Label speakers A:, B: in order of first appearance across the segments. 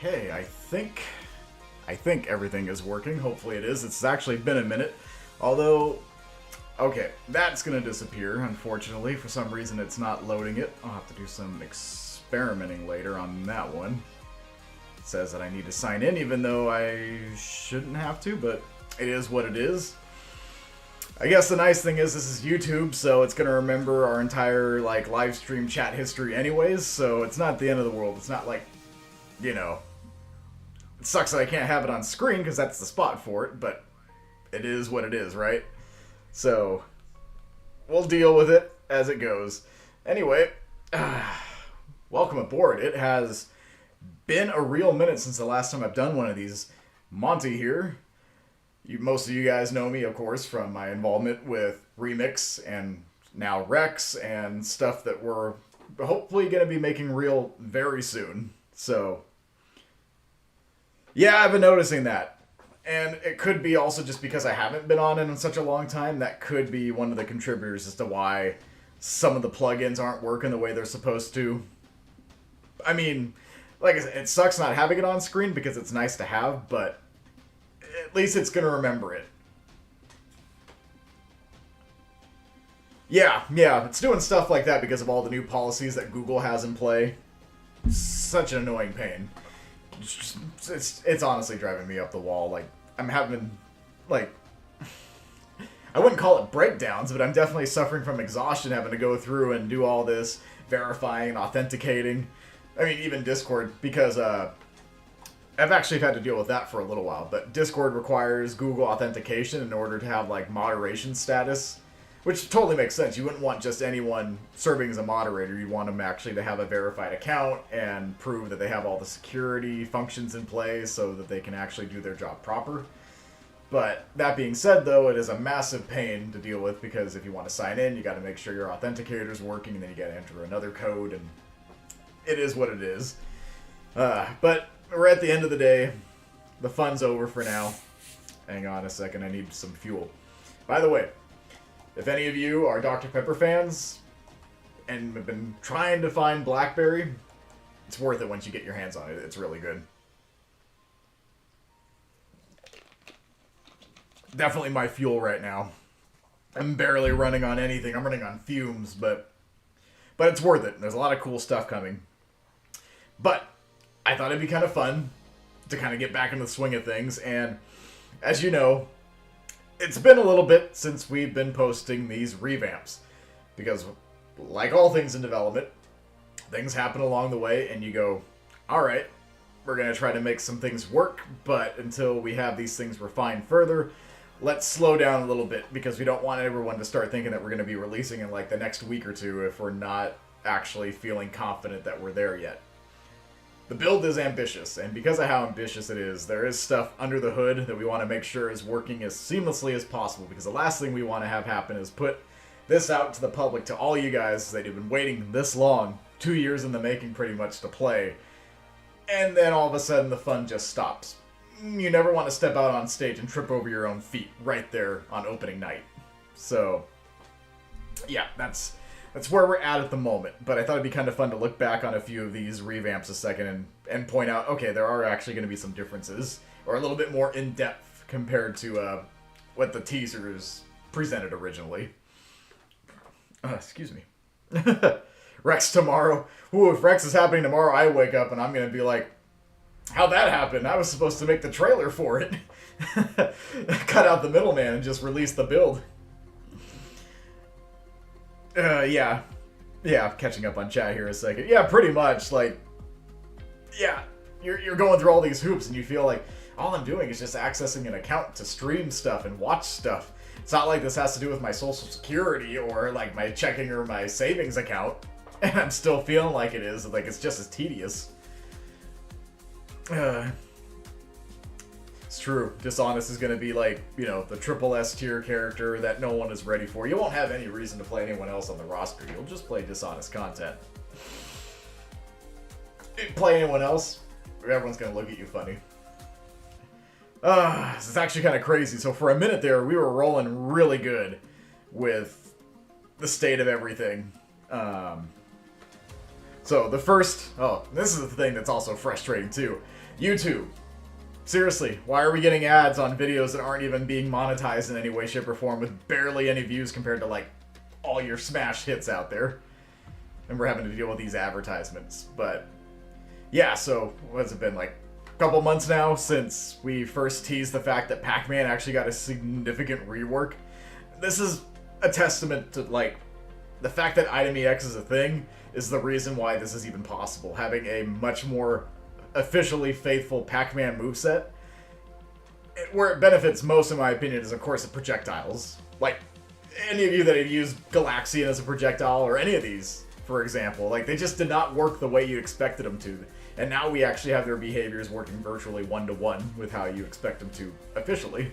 A: Okay, I think everything is working. Hopefully it is. It's actually been a minute. Although, okay, that's gonna disappear, unfortunately. For some reason it's not loading it. I'll have to do some experimenting later on that one. It says that I need to sign in even though I shouldn't have to, but it is what it is. I guess the nice thing is this is YouTube, so it's gonna remember our entire like live stream chat history anyways, so it's not the end of the world. It's not like, you know, it sucks that I can't have it on screen because that's the spot for it, but it is what it is, right? So we'll deal with it as it goes. Anyway, welcome aboard. It has been a real minute since the last time I've done one of these. Monte here. Most of you guys know me, of course, from my involvement with Remix and now Rex and stuff that we're hopefully going to be making real very soon. So, yeah, I've been noticing that. And it could be also just because I haven't been on it in such a long time. That could be one of the contributors as to why some of the plugins aren't working the way they're supposed to. I mean, like I said, it sucks not having it on screen because it's nice to have, but at least it's going to remember it. Yeah, it's doing stuff like that because of all the new policies that Google has in play. Such an annoying pain. It's honestly driving me up the wall. Like, I'm having, like, I wouldn't call it breakdowns, but I'm definitely suffering from exhaustion having to go through and do all this verifying and authenticating. I mean, even Discord, because I've actually had to deal with that for a little while, but Discord requires Google authentication in order to have, like, moderation status, which totally makes sense. You wouldn't want just anyone serving as a moderator. You'd want them actually to have a verified account and prove that they have all the security functions in place so that they can actually do their job proper. But that being said, though, it is a massive pain to deal with because if you want to sign in, you got to make sure your authenticator's working, and then you got to enter another code, and it is what it is. But we're at the end of the day. The fun's over for now. Hang on a second, I need some fuel. By the way, if any of you are Dr. Pepper fans and have been trying to find Blackberry, it's worth it once you get your hands on it. It's really good. Definitely my fuel right now. I'm barely running on anything. I'm running on fumes, but it's worth it. There's a lot of cool stuff coming. But I thought it'd be kind of fun to kind of get back into the swing of things, and as you know, it's been a little bit since we've been posting these revamps, because like all things in development, things happen along the way and you go, alright, we're going to try to make some things work, but until we have these things refined further, let's slow down a little bit, because we don't want everyone to start thinking that we're going to be releasing in like the next week or two if we're not actually feeling confident that we're there yet. The build is ambitious, and because of how ambitious it is, there is stuff under the hood that we want to make sure is working as seamlessly as possible, because the last thing we want to have happen is put this out to the public, to all you guys that have been waiting this long, 2 years in the making pretty much, to play, and then all of a sudden the fun just stops. You never want to step out on stage and trip over your own feet right there on opening night. So, yeah, that's where we're at the moment, but I thought it'd be kind of fun to look back on a few of these revamps a second and point out, okay, there are actually going to be some differences, or a little bit more in-depth compared to what the teasers presented originally. Excuse me. Rex tomorrow. Ooh, if Rex is happening tomorrow, I wake up and I'm going to be like, how'd that happen? I was supposed to make the trailer for it. Cut out the middleman and just release the build. Yeah, catching up on chat here a second. Yeah, pretty much, like, yeah, you're going through all these hoops and you feel like all I'm doing is just accessing an account to stream stuff and watch stuff. It's not like this has to do with my social security or, like, my checking or my savings account, and I'm still feeling like it is, like, it's just as tedious. It's true. Dishonest is going to be like, you know, the triple S tier character that no one is ready for. You won't have any reason to play anyone else on the roster. You'll just play Dishonest content. Play anyone else, everyone's going to look at you funny. This is actually kind of crazy. So for a minute there, we were rolling really good with the state of everything. So the first... Oh, this is the thing that's also frustrating too. YouTube. Seriously, why are we getting ads on videos that aren't even being monetized in any way, shape, or form with barely any views compared to, like, all your smash hits out there? And we're having to deal with these advertisements. But, yeah, so, what's it been, like, a couple months now since we first teased the fact that Pac-Man actually got a significant rework? This is a testament to, like, the fact that Item EX is a thing is the reason why this is even possible. Having a much more officially faithful Pac-Man moveset. Where it benefits most, in my opinion, is, of course, the projectiles. Like, any of you that have used Galaxian as a projectile, or any of these, for example, like, they just did not work the way you expected them to. And now we actually have their behaviors working virtually one-to-one with how you expect them to officially.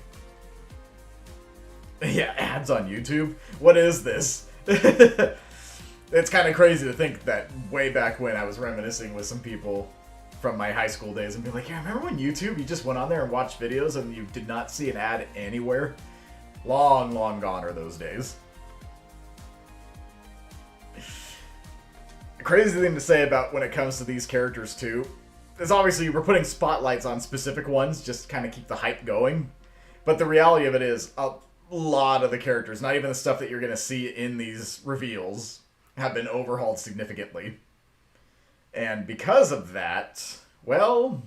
A: Yeah, ads on YouTube? What is this? It's kind of crazy to think that way back when I was reminiscing with some people from my high school days and be like, yeah, remember when YouTube, you just went on there and watched videos and you did not see an ad anywhere? Long, long gone are those days. The crazy thing to say about when it comes to these characters too is obviously we're putting spotlights on specific ones just to kind of keep the hype going. But the reality of it is a lot of the characters, not even the stuff that you're going to see in these reveals, have been overhauled significantly. And because of that, well,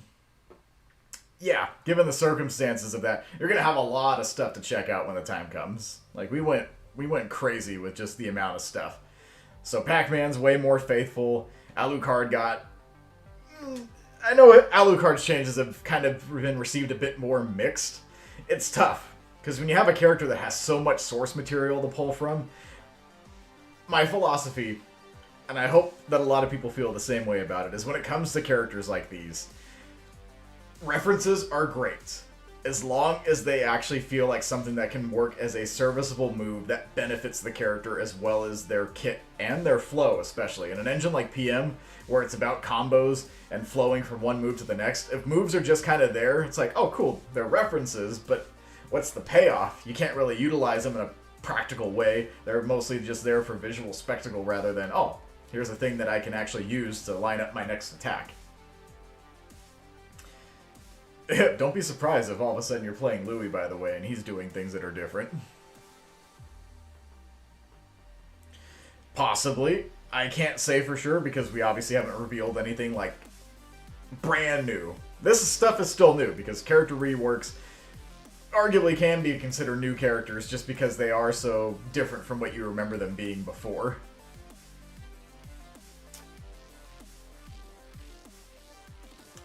A: yeah, given the circumstances of that, you're going to have a lot of stuff to check out when the time comes. Like, we went crazy with just the amount of stuff. So Pac-Man's way more faithful. Alucard got... I know Alucard's changes have kind of been received a bit more mixed. It's tough, because when you have a character that has so much source material to pull from, my philosophy, and I hope that a lot of people feel the same way about it, is when it comes to characters like these, references are great, as long as they actually feel like something that can work as a serviceable move that benefits the character as well as their kit and their flow, especially. In an engine like PM, where it's about combos and flowing from one move to the next, if moves are just kind of there, it's like, oh cool, they're references, but what's the payoff? You can't really utilize them in a practical way. They're mostly just there for visual spectacle rather than, oh, here's a thing that I can actually use to line up my next attack. Don't be surprised if all of a sudden you're playing Louis, by the way, and he's doing things that are different. Possibly. I can't say for sure because we obviously haven't revealed anything like brand new. This stuff is still new because character reworks arguably can be considered new characters just because they are so different from what you remember them being before.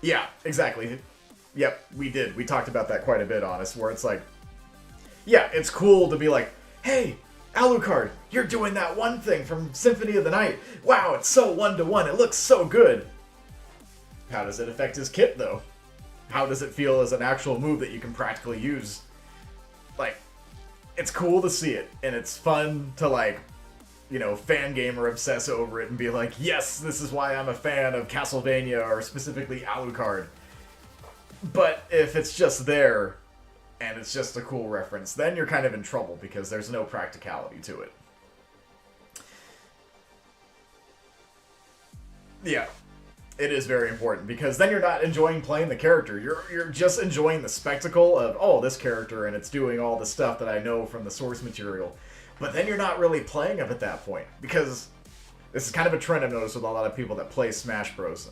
A: Yeah, exactly. Yep, we did. We talked about that quite a bit, honest, where it's like, yeah, it's cool to be like, hey, Alucard, you're doing that one thing from Symphony of the Night. Wow, it's so one-to-one. It looks so good. How does it affect his kit, though? How does it feel as an actual move that you can practically use? Like, it's cool to see it, and it's fun to, like, you know, fangamer obsess over it and be like, yes, this is why I'm a fan of Castlevania, or specifically Alucard. But if it's just there, and it's just a cool reference, then you're kind of in trouble, because there's no practicality to it. Yeah. It is very important, because then you're not enjoying playing the character. You're just enjoying the spectacle of, oh, this character, and it's doing all the stuff that I know from the source material. But then you're not really playing them at that point, because this is kind of a trend I've noticed with a lot of people that play Smash Bros.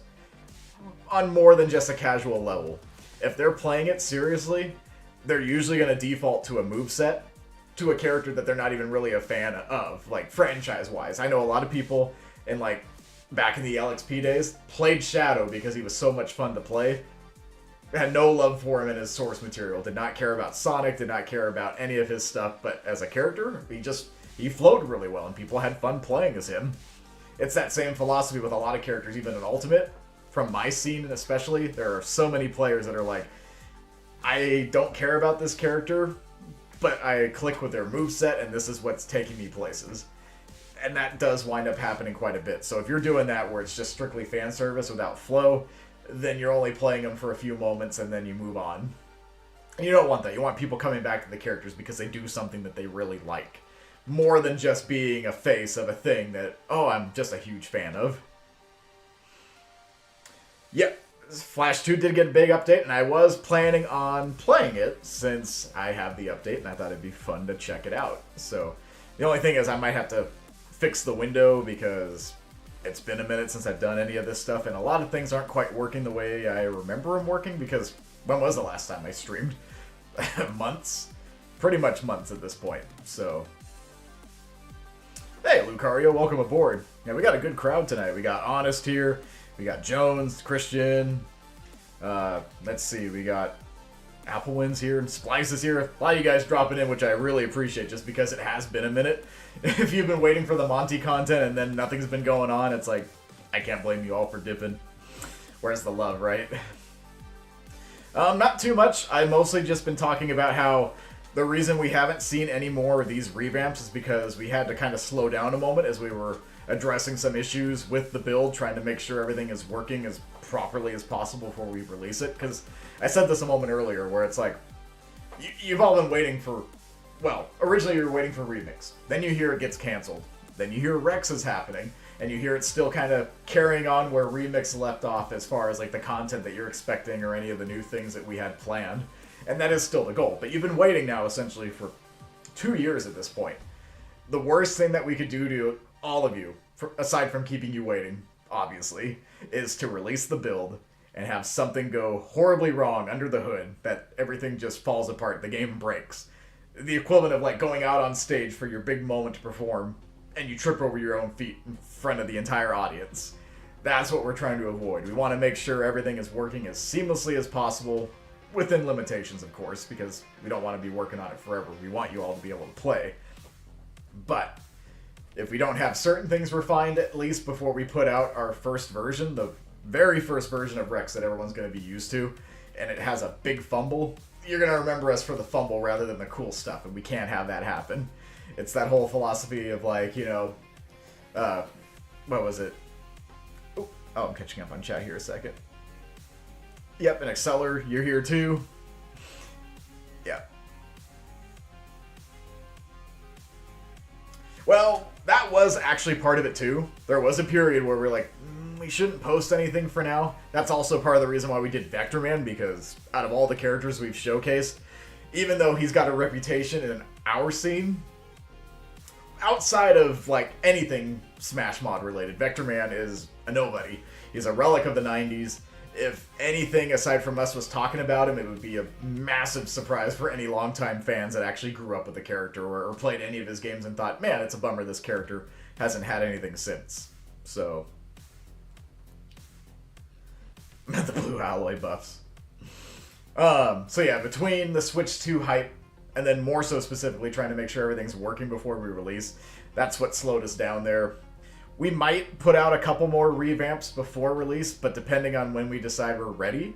A: On more than just a casual level. If they're playing it seriously, they're usually going to default to a moveset, to a character that they're not even really a fan of, like, franchise-wise. I know a lot of people in, like, back in the LXP days, played Shadow because he was so much fun to play. Had no love for him in his source material. Did not care about Sonic, did not care about any of his stuff, but as a character, he flowed really well, and people had fun playing as him. It's that same philosophy with a lot of characters, even in Ultimate. From my scene especially, there are so many players that are like, I don't care about this character, but I click with their moveset, and this is what's taking me places. And that does wind up happening quite a bit. So if you're doing that where it's just strictly fan service without flow, then you're only playing them for a few moments and then you move on. And you don't want that. You want people coming back to the characters because they do something that they really like. More than just being a face of a thing that, oh, I'm just a huge fan of. Yep, Flash 2 did get a big update, and I was planning on playing it since I have the update, and I thought it'd be fun to check it out. So the only thing is I might have to fix the window because it's been a minute since I've done any of this stuff, and a lot of things aren't quite working the way I remember them working, because when was the last time I streamed? Months? Pretty much months at this point, so. Hey, Lucario, welcome aboard. Yeah, we got a good crowd tonight. We got Honest here, we got Jones, Christian, let's see, we got Applewin's here, and Splice is here. A lot of you guys dropping in, which I really appreciate, just because it has been a minute. If you've been waiting for the Monte content and then nothing's been going on, it's like, I can't blame you all for dipping. Where's the love, right? Not too much. I've mostly just been talking about how The reason we haven't seen any more of these revamps is because we had to kind of slow down a moment as we were addressing some issues with the build, trying to make sure everything is working as properly as possible before we release it. Because I said this a moment earlier, where it's like, you've all been waiting for, well, originally you were waiting for Remix, then you hear it gets canceled, then you hear Rex is happening, and you hear it's still kind of carrying on where Remix left off as far as like the content that you're expecting or any of the new things that we had planned. And that is still the goal. But you've been waiting now essentially for 2 years at this point. The worst thing that we could do to all of you, aside from keeping you waiting, obviously, is to release the build and have something go horribly wrong under the hood, that everything just falls apart, the game breaks. The equivalent of like going out on stage for your big moment to perform and you trip over your own feet in front of the entire audience. That's what we're trying to avoid. We want to make sure everything is working as seamlessly as possible, within limitations, of course, because we don't want to be working on it forever. We want you all to be able to play. But if we don't have certain things refined, at least before we put out our first version, the very first version of Rex that everyone's going to be used to, and it has a big fumble, you're going to remember us for the fumble rather than the cool stuff, and we can't have that happen. It's that whole philosophy of like, you know, what was it? Oh, I'm catching up on chat here a second. Yep, and Exceller, you're here too. Yeah. Well, that was actually part of it too. There was a period where we're like, we shouldn't post anything for now. That's also part of the reason why we did Vector Man, because out of all the characters we've showcased, even though he's got a reputation in our scene, outside of like anything Smash Mod related, Vector Man is a nobody. He's a relic of the 90s. If anything aside from us was talking about him, it would be a massive surprise for any longtime fans that actually grew up with the character or played any of his games and thought, man, it's a bummer this character hasn't had anything since. So, the blue alloy buffs. So yeah, between the Switch 2 hype and then more so specifically trying to make sure everything's working before we release, that's what slowed us down there. We might put out a couple more revamps before release, but depending on when we decide we're ready,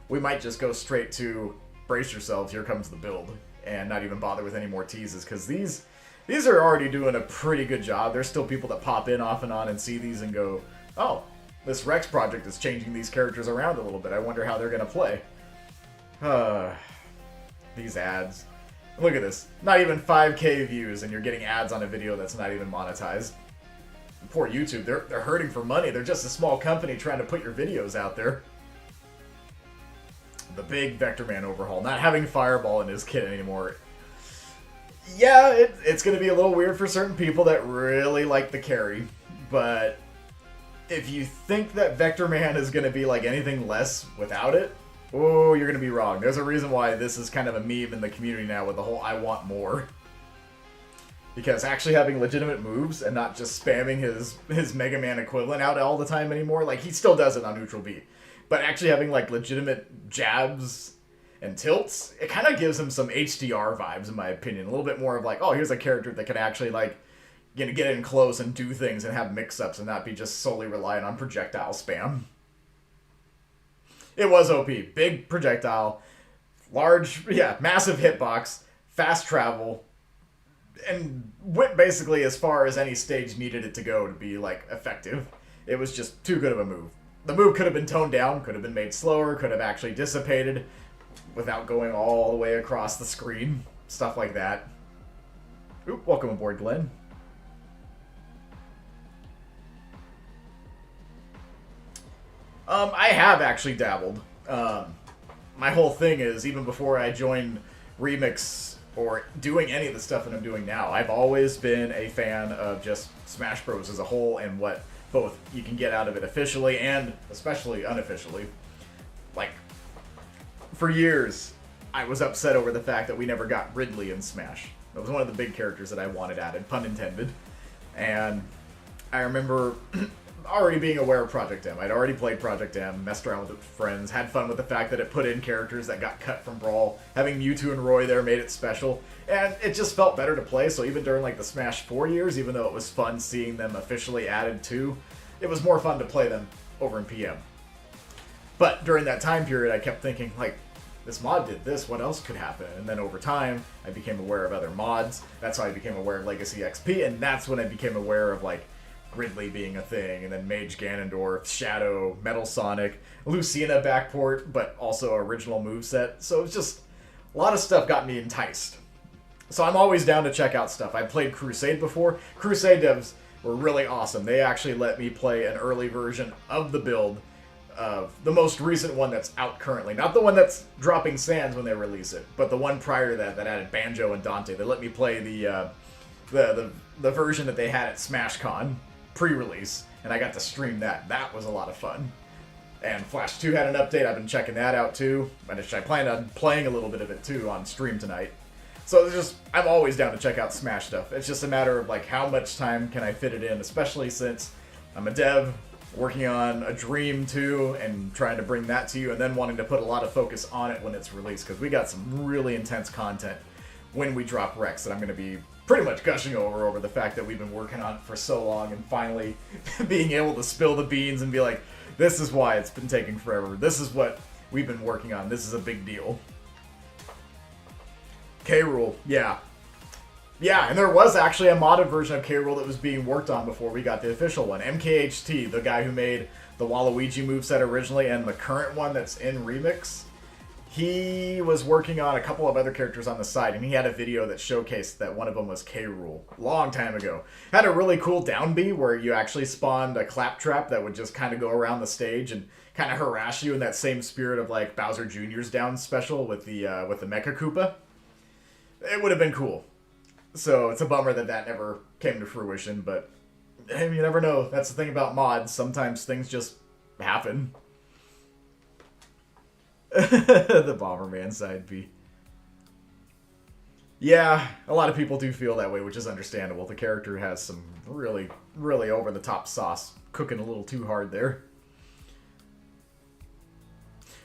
A: we might just go straight to brace yourselves, here comes the build, and not even bother with any more teases, because these are already doing a pretty good job. There's still people that pop in off and on and see these and go, oh, this Rex project is changing these characters around a little bit. I wonder how they're going to play. These ads. Look at this. Not even 5K views, and you're getting ads on a video that's not even monetized. Poor YouTube, they're hurting for money. They're just a small company trying to put your videos out there. The big Vector Man overhaul. Not having Fireball in his kit anymore. Yeah, it's going to be a little weird for certain people that really like the carry. But if you think that Vector Man is going to be like anything less without it, oh, you're going to be wrong. There's a reason why this is kind of a meme in the community now with the whole I want more. Because actually having legitimate moves and not just spamming his Mega Man equivalent out all the time anymore, like he still does it on Neutral B, but actually having like legitimate jabs and tilts, it kind of gives him some HDR vibes in my opinion. A little bit more of like, oh, here's a character that can actually like, you know, get in close and do things and have mix-ups and not be just solely reliant on projectile spam. It was OP. Big projectile, large, yeah, massive hitbox, fast travel, and went basically as far as any stage needed it to go to be, like, effective. It was just too good of a move. The move could have been toned down, could have been made slower, could have actually dissipated without going all the way across the screen. Stuff like that. Oop, welcome aboard, Glenn. I have actually dabbled. My whole thing is, even before I joined Remix or doing any of the stuff that I'm doing now, I've always been a fan of just Smash Bros. As a whole and what both you can get out of it officially and especially unofficially. Like, for years, I was upset over the fact that we never got Ridley in Smash. That was one of the big characters that I wanted added, pun intended. And I remember already being aware of Project M. I'd already played Project M, messed around with it with friends, had fun with the fact that it put in characters that got cut from Brawl. Having Mewtwo and Roy there made it special, and it just felt better to play, so even during like the Smash 4 years, even though it was fun seeing them officially added to, it was more fun to play them over in PM. But during that time period, I kept thinking, like, this mod did this, what else could happen? And then over time, I became aware of other mods. That's how I became aware of Legacy XP, and that's when I became aware of, like, Gridley being a thing, and then Mage Ganondorf, Shadow, Metal Sonic, Lucina backport, but also original moveset. So it's just, a lot of stuff got me enticed. So I'm always down to check out stuff. I played Crusade before. Crusade devs were really awesome. They actually let me play an early version of the build, of the most recent one that's out currently. Not the one that's dropping sands when they release it, but the one prior to that that added Banjo and Dante. They let me play the version that they had at SmashCon pre-release, and I got to stream that. That was a lot of fun. And Flash 2 had an update. I've been checking that out too. I plan on playing a little bit of it too on stream tonight. So it's just, I'm always down to check out Smash stuff. It's just a matter of like how much time can I fit it in, especially since I'm a dev, working on a dream too, and trying to bring that to you, and then wanting to put a lot of focus on it when it's released, because we got some really intense content when we drop Rex that I'm going to be pretty much gushing over the fact that we've been working on it for so long, and finally being able to spill the beans and be like, this is why it's been taking forever. This is what we've been working on. This is a big deal. K-Rool, yeah. Yeah, and there was actually a modded version of K-Rool that was being worked on before we got the official one. MKHT, the guy who made the Waluigi moveset originally and the current one that's in Remix, he was working on a couple of other characters on the side, and he had a video that showcased that one of them was K-Rool. Long time ago. Had a really cool down B where you actually spawned a claptrap that would just kind of go around the stage and kind of harass you in that same spirit of like Bowser Jr.'s down special with the Mecha Koopa. It would have been cool. So it's a bummer that that never came to fruition, but hey, you never know. That's the thing about mods. Sometimes things just happen. The Bomberman side B. Yeah, a lot of people do feel that way, which is understandable. The character has some really, really over-the-top sauce cooking a little too hard there.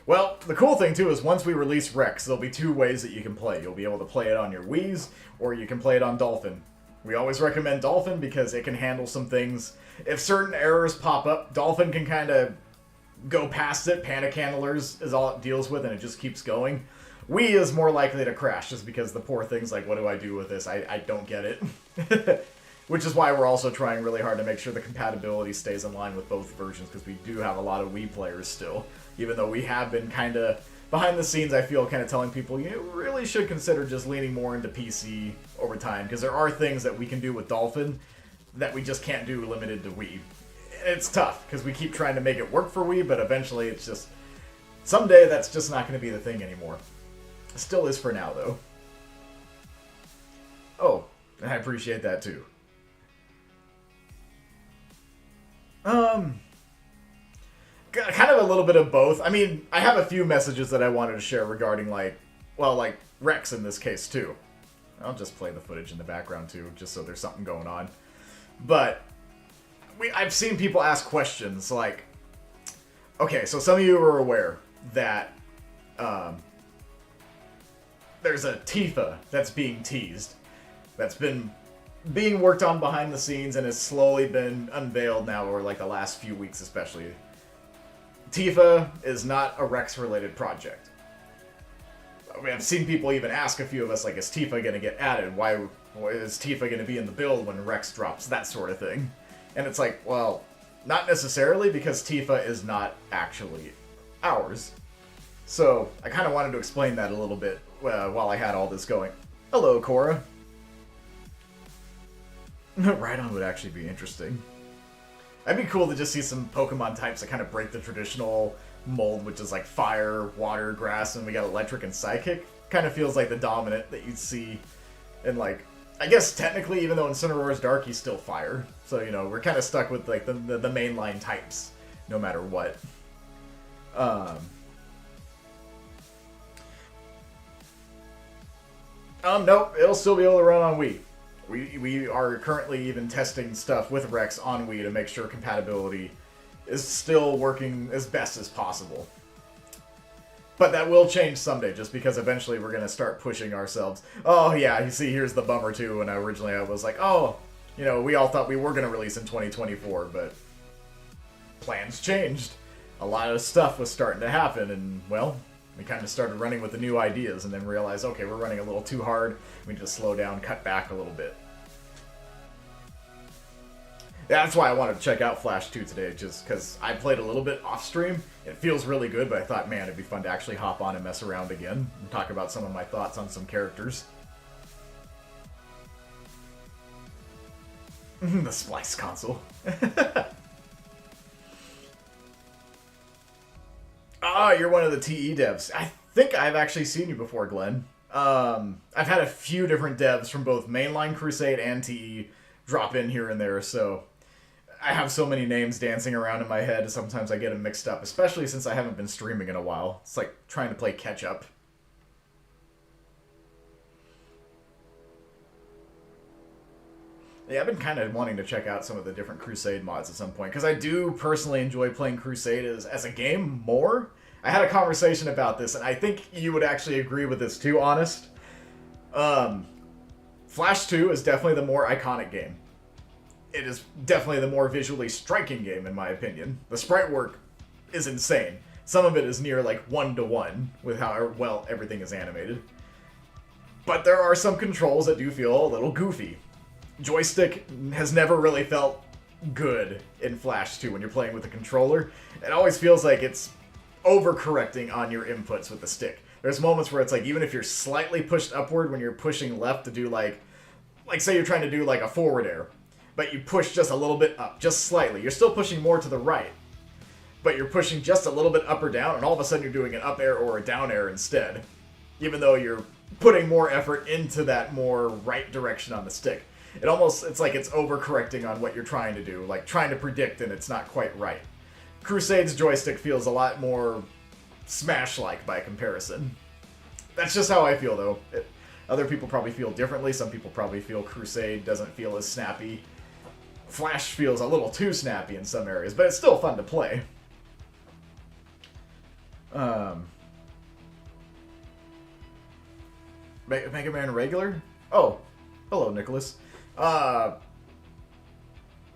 A: Well, the cool thing, too, is once we release Rex, there'll be two ways that you can play. You'll be able to play it on your Wii's, or you can play it on Dolphin. We always recommend Dolphin because it can handle some things. If certain errors pop up, Dolphin can kind of go past it. Panic handlers is all it deals with, and it just keeps going. Wii is more likely to crash, just because the poor thing's like, what do I do with this? I don't get it. Which is why we're also trying really hard to make sure the compatibility stays in line with both versions, because we do have a lot of Wii players still. Even though we have been kind of, behind the scenes, I feel, kind of telling people, you really should consider just leaning more into PC over time, because there are things that we can do with Dolphin that we just can't do limited to Wii. It's tough, because we keep trying to make it work for Wii, but eventually it's just, someday that's just not going to be the thing anymore. It still is for now, though. Oh, I appreciate that, too. Kind of a little bit of both. I mean, I have a few messages that I wanted to share regarding, like, well, like, Rex in this case, too. I'll just play the footage in the background, too, just so there's something going on. But I've seen people ask questions, like, okay, so some of you are aware that there's a Tifa that's being teased, that's been being worked on behind the scenes and has slowly been unveiled now over, like, the last few weeks especially. Tifa is not a Rex-related project. I mean, I've seen people even ask a few of us, like, is Tifa going to get added? Why is Tifa going to be in the build when Rex drops? That sort of thing. And it's like, well, not necessarily, because Tifa is not actually ours. So, I kind of wanted to explain that a little bit while I had all this going. Hello, Cora. Rhydon would actually be interesting. That'd be cool to just see some Pokemon types that kind of break the traditional mold, which is like fire, water, grass, and we got electric and psychic. Kind of feels like the dominant that you'd see in, like, I guess technically, even though in Cineraro's Dark he's still fire. So, you know, we're kind of stuck with, like, the mainline types, no matter what. Nope, it'll still be able to run on Wii. We are currently even testing stuff with Rex on Wii to make sure compatibility is still working as best as possible. But that will change someday, just because eventually we're going to start pushing ourselves. Oh yeah, you see, here's the bummer too, when originally I was like, oh, you know, we all thought we were going to release in 2024, but plans changed. A lot of stuff was starting to happen, and, well, We kind of started running with the new ideas and then realized, okay, we're running a little too hard. We need to slow down, cut back a little bit. That's why I wanted to check out Flash 2 today, just because I played a little bit off stream. It feels really good, but I thought, man, it'd be fun to actually hop on and mess around again and talk about some of my thoughts on some characters. The Splice console. Oh, you're one of the TE devs. I think I've actually seen you before, Glenn. I've had a few different devs from both mainline Crusade and TE drop in here and there, so I have so many names dancing around in my head, sometimes I get them mixed up, especially since I haven't been streaming in a while. It's like trying to play catch-up. Yeah, I've been kind of wanting to check out some of the different Crusade mods at some point, because I do personally enjoy playing Crusade as a game more. I had a conversation about this, and I think you would actually agree with this too, Honest. Flash 2 is definitely the more iconic game. It is definitely the more visually striking game, in my opinion. The sprite work is insane. Some of it is near, like, 1-to-1 with how well everything is animated. But there are some controls that do feel a little goofy. Joystick has never really felt good in Flash 2 when you're playing with the controller. It always feels like it's overcorrecting on your inputs with the stick. There's moments where it's like, even if you're slightly pushed upward when you're pushing left to do like say you're trying to do like a forward air, but you push just a little bit up, just slightly. You're still pushing more to the right, but you're pushing just a little bit up or down, and all of a sudden you're doing an up air or a down air instead, even though you're putting more effort into that more right direction on the stick. It's like it's overcorrecting on what you're trying to do, like trying to predict and it's not quite right. Crusade's joystick feels a lot more Smash-like by comparison. That's just how I feel, though. Other people probably feel differently. Some people probably feel Crusade doesn't feel as snappy. Flash feels a little too snappy in some areas, but it's still fun to play. Mega Man Regular? Oh, hello, Nicholas.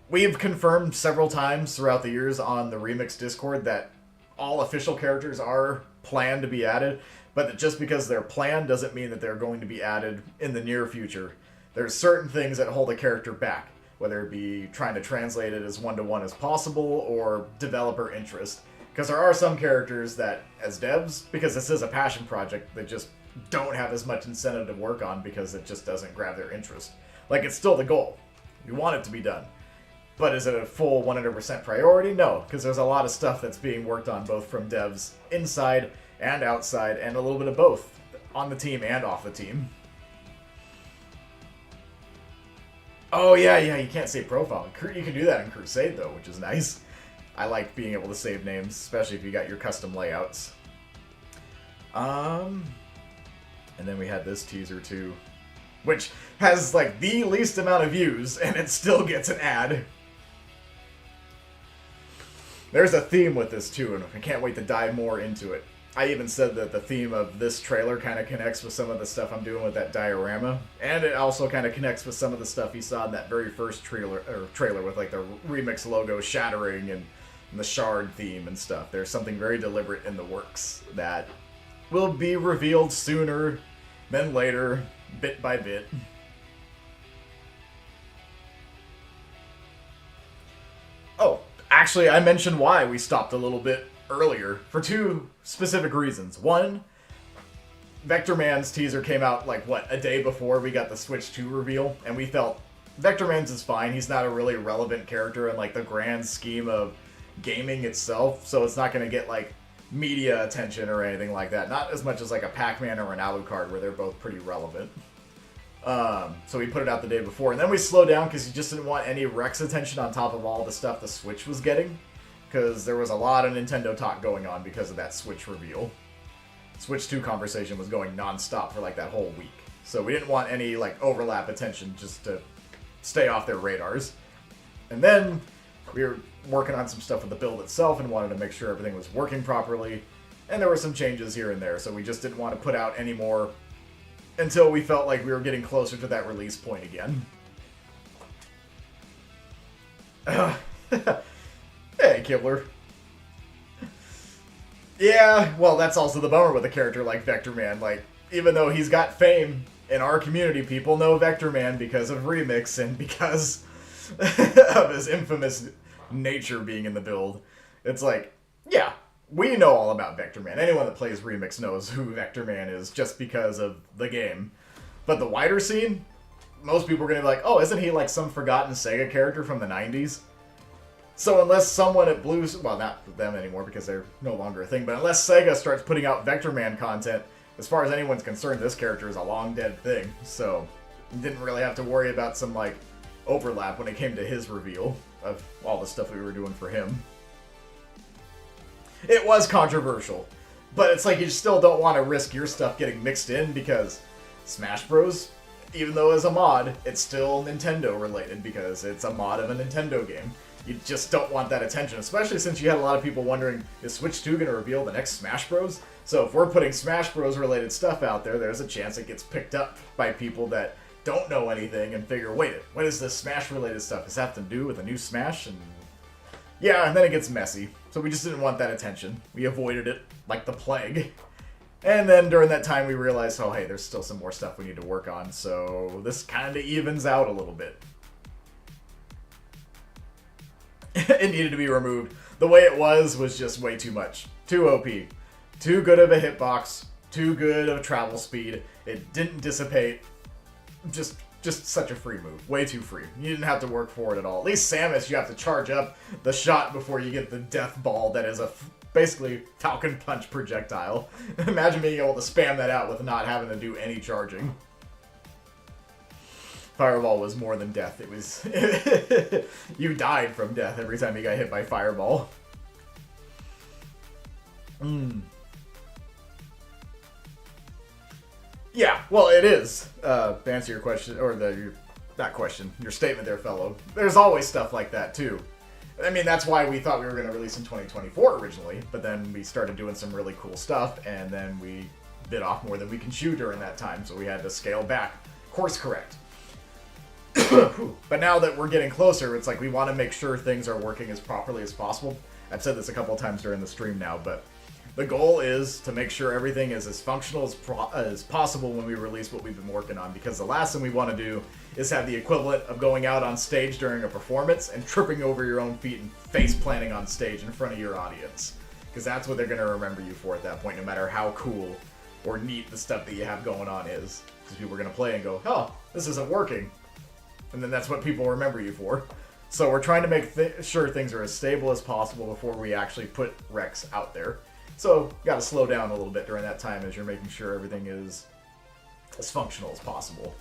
A: We've confirmed several times throughout the years on the Remix Discord that all official characters are planned to be added, but that just because they're planned doesn't mean that they're going to be added in the near future. There's certain things that hold a character back, whether it be trying to translate it as one-to-one as possible or developer interest. Because there are some characters that, as devs, because this is a passion project, they just don't have as much incentive to work on because it just doesn't grab their interest. Like, it's still the goal. You want it to be done. But is it a full 100% priority? No, because there's a lot of stuff that's being worked on both from devs inside and outside, and a little bit of both, on the team and off the team. Oh yeah, you can't save profile. You can do that in Crusade though, which is nice. I like being able to save names, especially if you got your custom layouts. And then we had this teaser too, which has like the least amount of views, and it still gets an ad. There's a theme with this too, and I can't wait to dive more into it. I even said that the theme of this trailer kind of connects with some of the stuff I'm doing with that diorama, and it also kind of connects with some of the stuff you saw in that very first trailer with like the remix logo shattering and the shard theme and stuff. There's something very deliberate in the works that will be revealed sooner than later, bit by bit. Oh, actually, I mentioned why we stopped a little bit earlier for two specific reasons. One, Vector Man's teaser came out like, what, a day before we got the Switch 2 reveal, and we felt Vector Man's is fine. He's not a really relevant character in like the grand scheme of gaming itself, so it's not going to get like media attention or anything like that. Not as much as like a Pac-Man or an Alucard, where they're both pretty relevant. So we put it out the day before, and then we slowed down because you just didn't want any Rex attention on top of all the stuff the Switch was getting, because there was a lot of Nintendo talk going on because of that Switch reveal. Switch 2 conversation was going non-stop for like that whole week, so we didn't want any like overlap attention just to stay off their radars. And then we were working on some stuff with the build itself and wanted to make sure everything was working properly, and there were some changes here and there, so we just didn't want to put out any more until we felt like we were getting closer to that release point again. Hey, Kibler. Yeah, well, that's also the bummer with a character like Vector Man. Like, even though he's got fame in our community, people know Vector Man because of Remix and because of his infamous nature being in the build. It's like, yeah, we know all about Vector Man. Anyone that plays Remix knows who Vector Man is just because of the game. But the wider scene, most people are going to be like, oh, isn't he like some forgotten Sega character from the 90s? So unless someone at Blues, well, not them anymore because they're no longer a thing, but unless Sega starts putting out Vector Man content, as far as anyone's concerned, this character is a long dead thing. So you didn't really have to worry about some like overlap when it came to his reveal of all the stuff we were doing for him. It was controversial, but it's like you still don't want to risk your stuff getting mixed in because Smash Bros., even though it's a mod, it's still Nintendo related because it's a mod of a Nintendo game. You just don't want that attention, especially since you had a lot of people wondering, is Switch 2 going to reveal the next Smash Bros? So if we're putting Smash Bros related stuff out there, there's a chance it gets picked up by people that don't know anything and figure, wait, what is this Smash related stuff? Does that have to do with a new Smash? And yeah, and then it gets messy. So we just didn't want that attention. We avoided it like the plague. And then during that time we realized, oh hey, there's still some more stuff we need to work on, so this kind of evens out a little bit. It needed to be removed. The way it was just way too much. Too OP. Too good of a hitbox. Too good of travel speed. It didn't dissipate. Just such a free move. Way too free. You didn't have to work for it at all. At least Samus, you have to charge up the shot before you get the death ball that is a basically Falcon Punch projectile. Imagine being able to spam that out with not having to do any charging. Fireball was more than death. It was... you died from death every time you got hit by Fireball. Yeah, well, it is. To answer your question, or your statement there, fellow. There's always stuff like that, too. I mean, that's why we thought we were going to release in 2024 originally, but then we started doing some really cool stuff, and then we bit off more than we can chew during that time, so we had to scale back. Course correct. But now that we're getting closer, it's like we want to make sure things are working as properly as possible. I've said this a couple of times during the stream now, but the goal is to make sure everything is as functional as possible when we release what we've been working on, because the last thing we want to do is have the equivalent of going out on stage during a performance and tripping over your own feet and face planting on stage in front of your audience. Because that's what they're going to remember you for at that point, no matter how cool or neat the stuff that you have going on is. Because people are going to play and go, oh, this isn't working. And then that's what people remember you for. So we're trying to make sure things are as stable as possible before we actually put Rex out there. So got to slow down a little bit during that time as you're making sure everything is as functional as possible.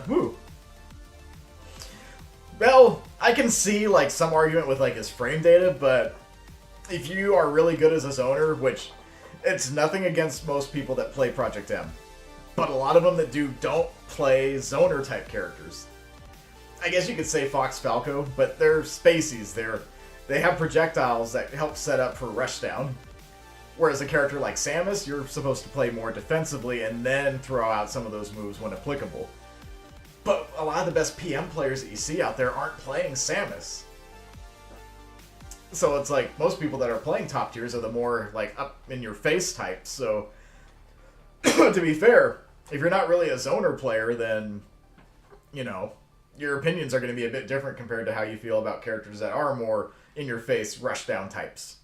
A: Woo. Well, I can see like some argument with like his frame data, but if you are really good as a zoner, which it's nothing against most people that play Project M, but a lot of them that don't play zoner type characters. I guess you could say Fox Falco, but they're spaceys. They have projectiles that help set up for rushdown. Whereas a character like Samus, you're supposed to play more defensively and then throw out some of those moves when applicable. But a lot of the best PM players that you see out there aren't playing Samus. So it's like most people that are playing top tiers are the more like up in your face types. So to be fair, if you're not really a zoner player, then, you know, your opinions are going to be a bit different compared to how you feel about characters that are more in-your-face, rush-down types.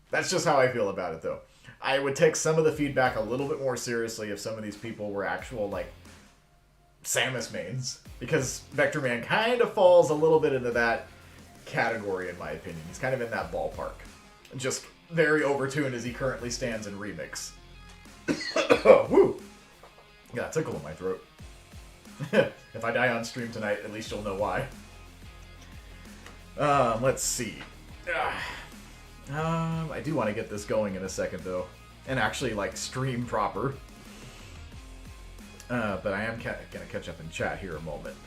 A: That's just how I feel about it, though. I would take some of the feedback a little bit more seriously if some of these people were actual, like, Samus mains. Because Vector Man kind of falls a little bit into that category, in my opinion. He's kind of in that ballpark. Just very overtuned as he currently stands in Remix. Woo! Got a tickle in my throat. If I die on stream tonight, at least you'll know why. Let's see. I do want to get this going in a second, though. And actually, like, stream proper. But I am gonna catch up in chat here a moment.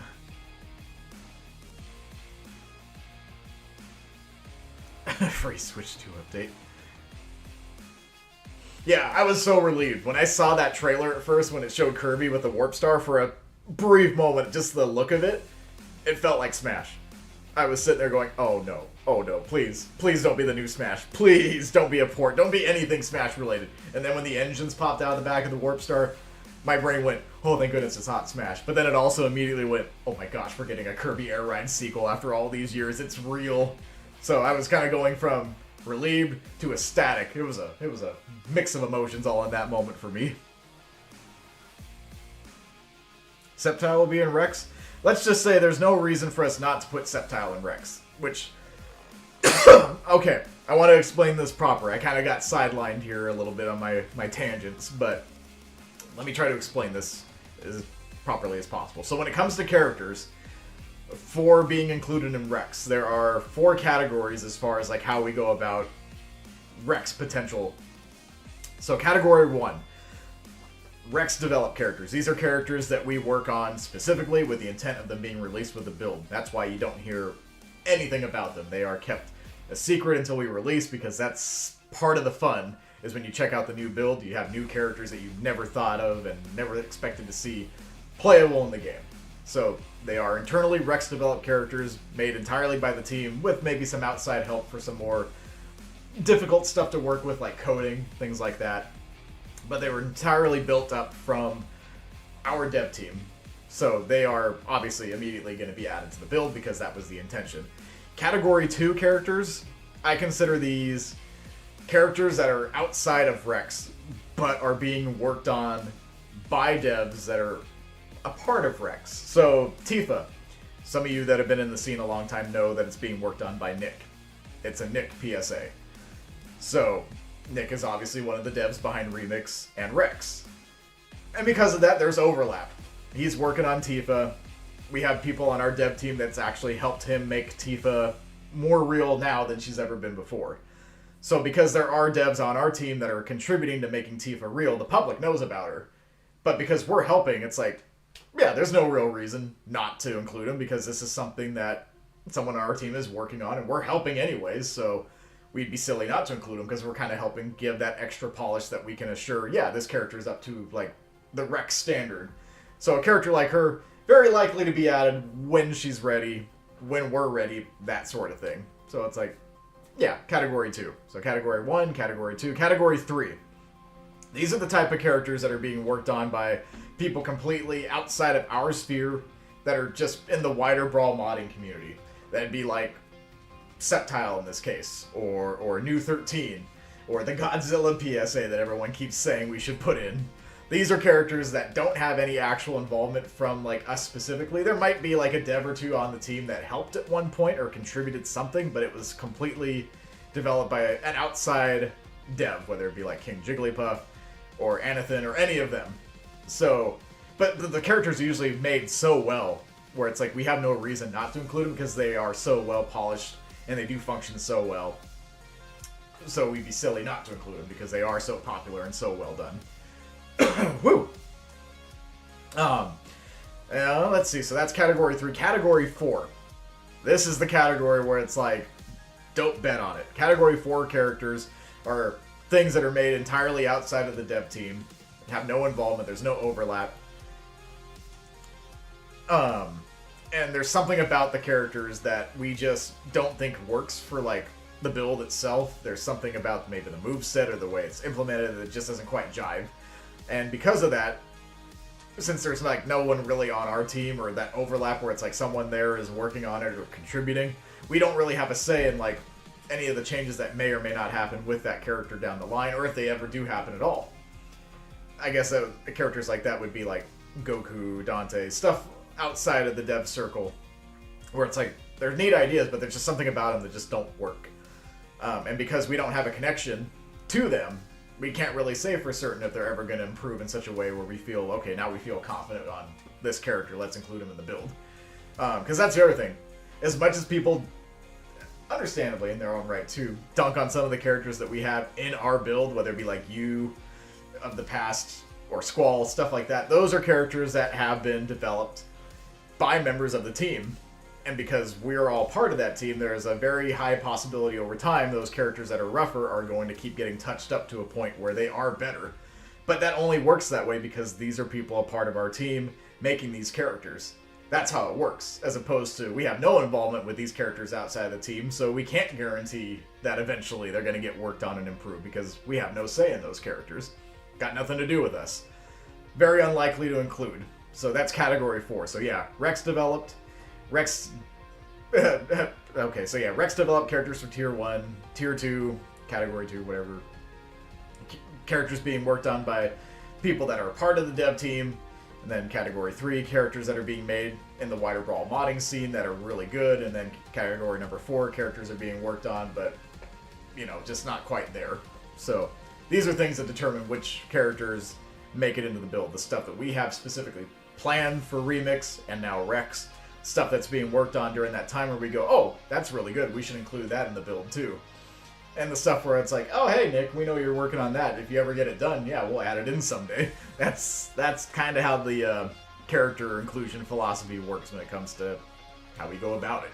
A: Free Switch 2 update. Yeah, I was so relieved. When I saw that trailer at first, when it showed Kirby with the Warp Star, for a brief moment, just the look of it, it felt like Smash. I was sitting there going, oh no, please don't be the new Smash. Please don't be a port. Don't be anything Smash related. And then when the engines popped out of the back of the Warp Star, my brain went, oh, thank goodness it's Hot Smash. But then it also immediately went, oh my gosh, we're getting a Kirby Air Ride sequel after all these years. It's real. So I was kind of going from relieved to ecstatic. It was a mix of emotions all in that moment for me. Sceptile will be in Rex. Let's just say there's no reason for us not to put Sceptile in Rex. Which, okay, I want to explain this proper. I kind of got sidelined here a little bit on my tangents, but let me try to explain this as properly as possible. So when it comes to characters, for being included in Rex, there are 4 categories as far as like how we go about Rex potential. So category 1, Rex developed characters. These are characters that we work on specifically with the intent of them being released with the build. That's why you don't hear anything about them. They are kept a secret until we release, because that's part of the fun, is when you check out the new build, you have new characters that you've never thought of and never expected to see playable in the game. So they are internally Rex developed characters made entirely by the team, with maybe some outside help for some more difficult stuff to work with, like coding, things like that. But they were entirely built up from our dev team. So they are obviously immediately going to be added to the build because that was the intention. Category 2 characters, I consider these characters that are outside of Rex, but are being worked on by devs that are a part of Rex. So Tifa, some of you that have been in the scene a long time know that it's being worked on by Nick. It's a Nick PSA. So Nick is obviously one of the devs behind Remix and Rex. And because of that, there's overlap. He's working on Tifa. We have people on our dev team that's actually helped him make Tifa more real now than she's ever been before. So because there are devs on our team that are contributing to making Tifa real, the public knows about her. But because we're helping, it's like, yeah, there's no real reason not to include him, because this is something that someone on our team is working on, and we're helping anyways, so we'd be silly not to include him, because we're kind of helping give that extra polish that we can assure, yeah, this character is up to, like, the Rex standard. So a character like her, very likely to be added when she's ready, when we're ready, that sort of thing. So it's like, yeah, category 2. So category 1, category 2, category 3. These are the type of characters that are being worked on by people completely outside of our sphere that are just in the wider Brawl modding community. That'd be like Sceptile in this case, or New 13, or the Godzilla PSA that everyone keeps saying we should put in. These are characters that don't have any actual involvement from like us specifically. There might be like a dev or two on the team that helped at one point or contributed something, but it was completely developed by an outside dev, whether it be like King Jigglypuff or Anathan or any of them. So, but the characters are usually made so well where it's like we have no reason not to include them because they are so well polished and they do function so well. So we'd be silly not to include them because they are so popular and so well done. Woo! Let's see. So that's category 3. Category 4. This is the category where it's like, don't bet on it. Category 4 characters are things that are made entirely outside of the dev team, have no involvement, there's no overlap. And there's something about the characters that we just don't think works for like the build itself. There's something about maybe the moveset or the way it's implemented that just doesn't quite jive. And because of that, since there's like no one really on our team or that overlap where it's like someone there is working on it or contributing, we don't really have a say in like any of the changes that may or may not happen with that character down the line, or if they ever do happen at all. I guess characters like that would be like Goku, Dante, stuff outside of the dev circle, where it's like they're neat ideas, but there's just something about them that just don't work. And because we don't have a connection to them, we can't really say for certain if they're ever going to improve in such a way where we feel, okay, now we feel confident on this character, let's include him in the build. Because that's the other thing. As much as people, understandably in their own right too, dunk on some of the characters that we have in our build, whether it be like you of the past or Squall, stuff like that, those are characters that have been developed by members of the team. And because we're all part of that team, there's a very high possibility over time those characters that are rougher are going to keep getting touched up to a point where they are better. But that only works that way because these are people a part of our team making these characters. That's how it works, as opposed to we have no involvement with these characters outside of the team, so we can't guarantee that eventually they're going to get worked on and improved because we have no say in those characters. Got nothing to do with us. Very unlikely to include. So that's category 4. So yeah, Rex developed. Rex... okay, so yeah, Rex developed characters for Tier 1, Tier 2, Category 2, whatever. Characters being worked on by people that are part of the dev team. And then Category 3, characters that are being made in the wider Brawl modding scene that are really good. And then Category number 4, characters are being worked on, but, you know, just not quite there. So these are things that determine which characters make it into the build. The stuff that we have specifically planned for Remix and now Rex. Stuff that's being worked on during that time where we go, oh, that's really good. We should include that in the build too. And the stuff where it's like, oh, hey, Nick, we know you're working on that. If you ever get it done, yeah, we'll add it in someday. That's kind of how the character inclusion philosophy works when it comes to how we go about it.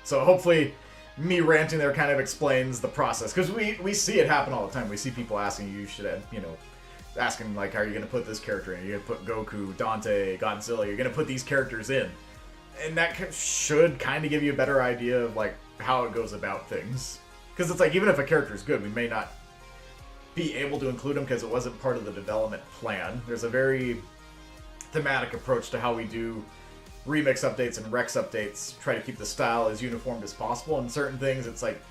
A: So hopefully me ranting there kind of explains the process. Because we see it happen all the time. We see people asking, you should add, you know, asking, like, how are you going to put this character in? You're going to put Goku, Dante, Godzilla. You're going to put these characters in. And that should kind of give you a better idea of, like, how it goes about things. Because it's like, even if a character is good, we may not be able to include them because it wasn't part of the development plan. There's a very thematic approach to how we do Remix updates and Rex updates. Try to keep the style as uniform as possible. And certain things, it's like,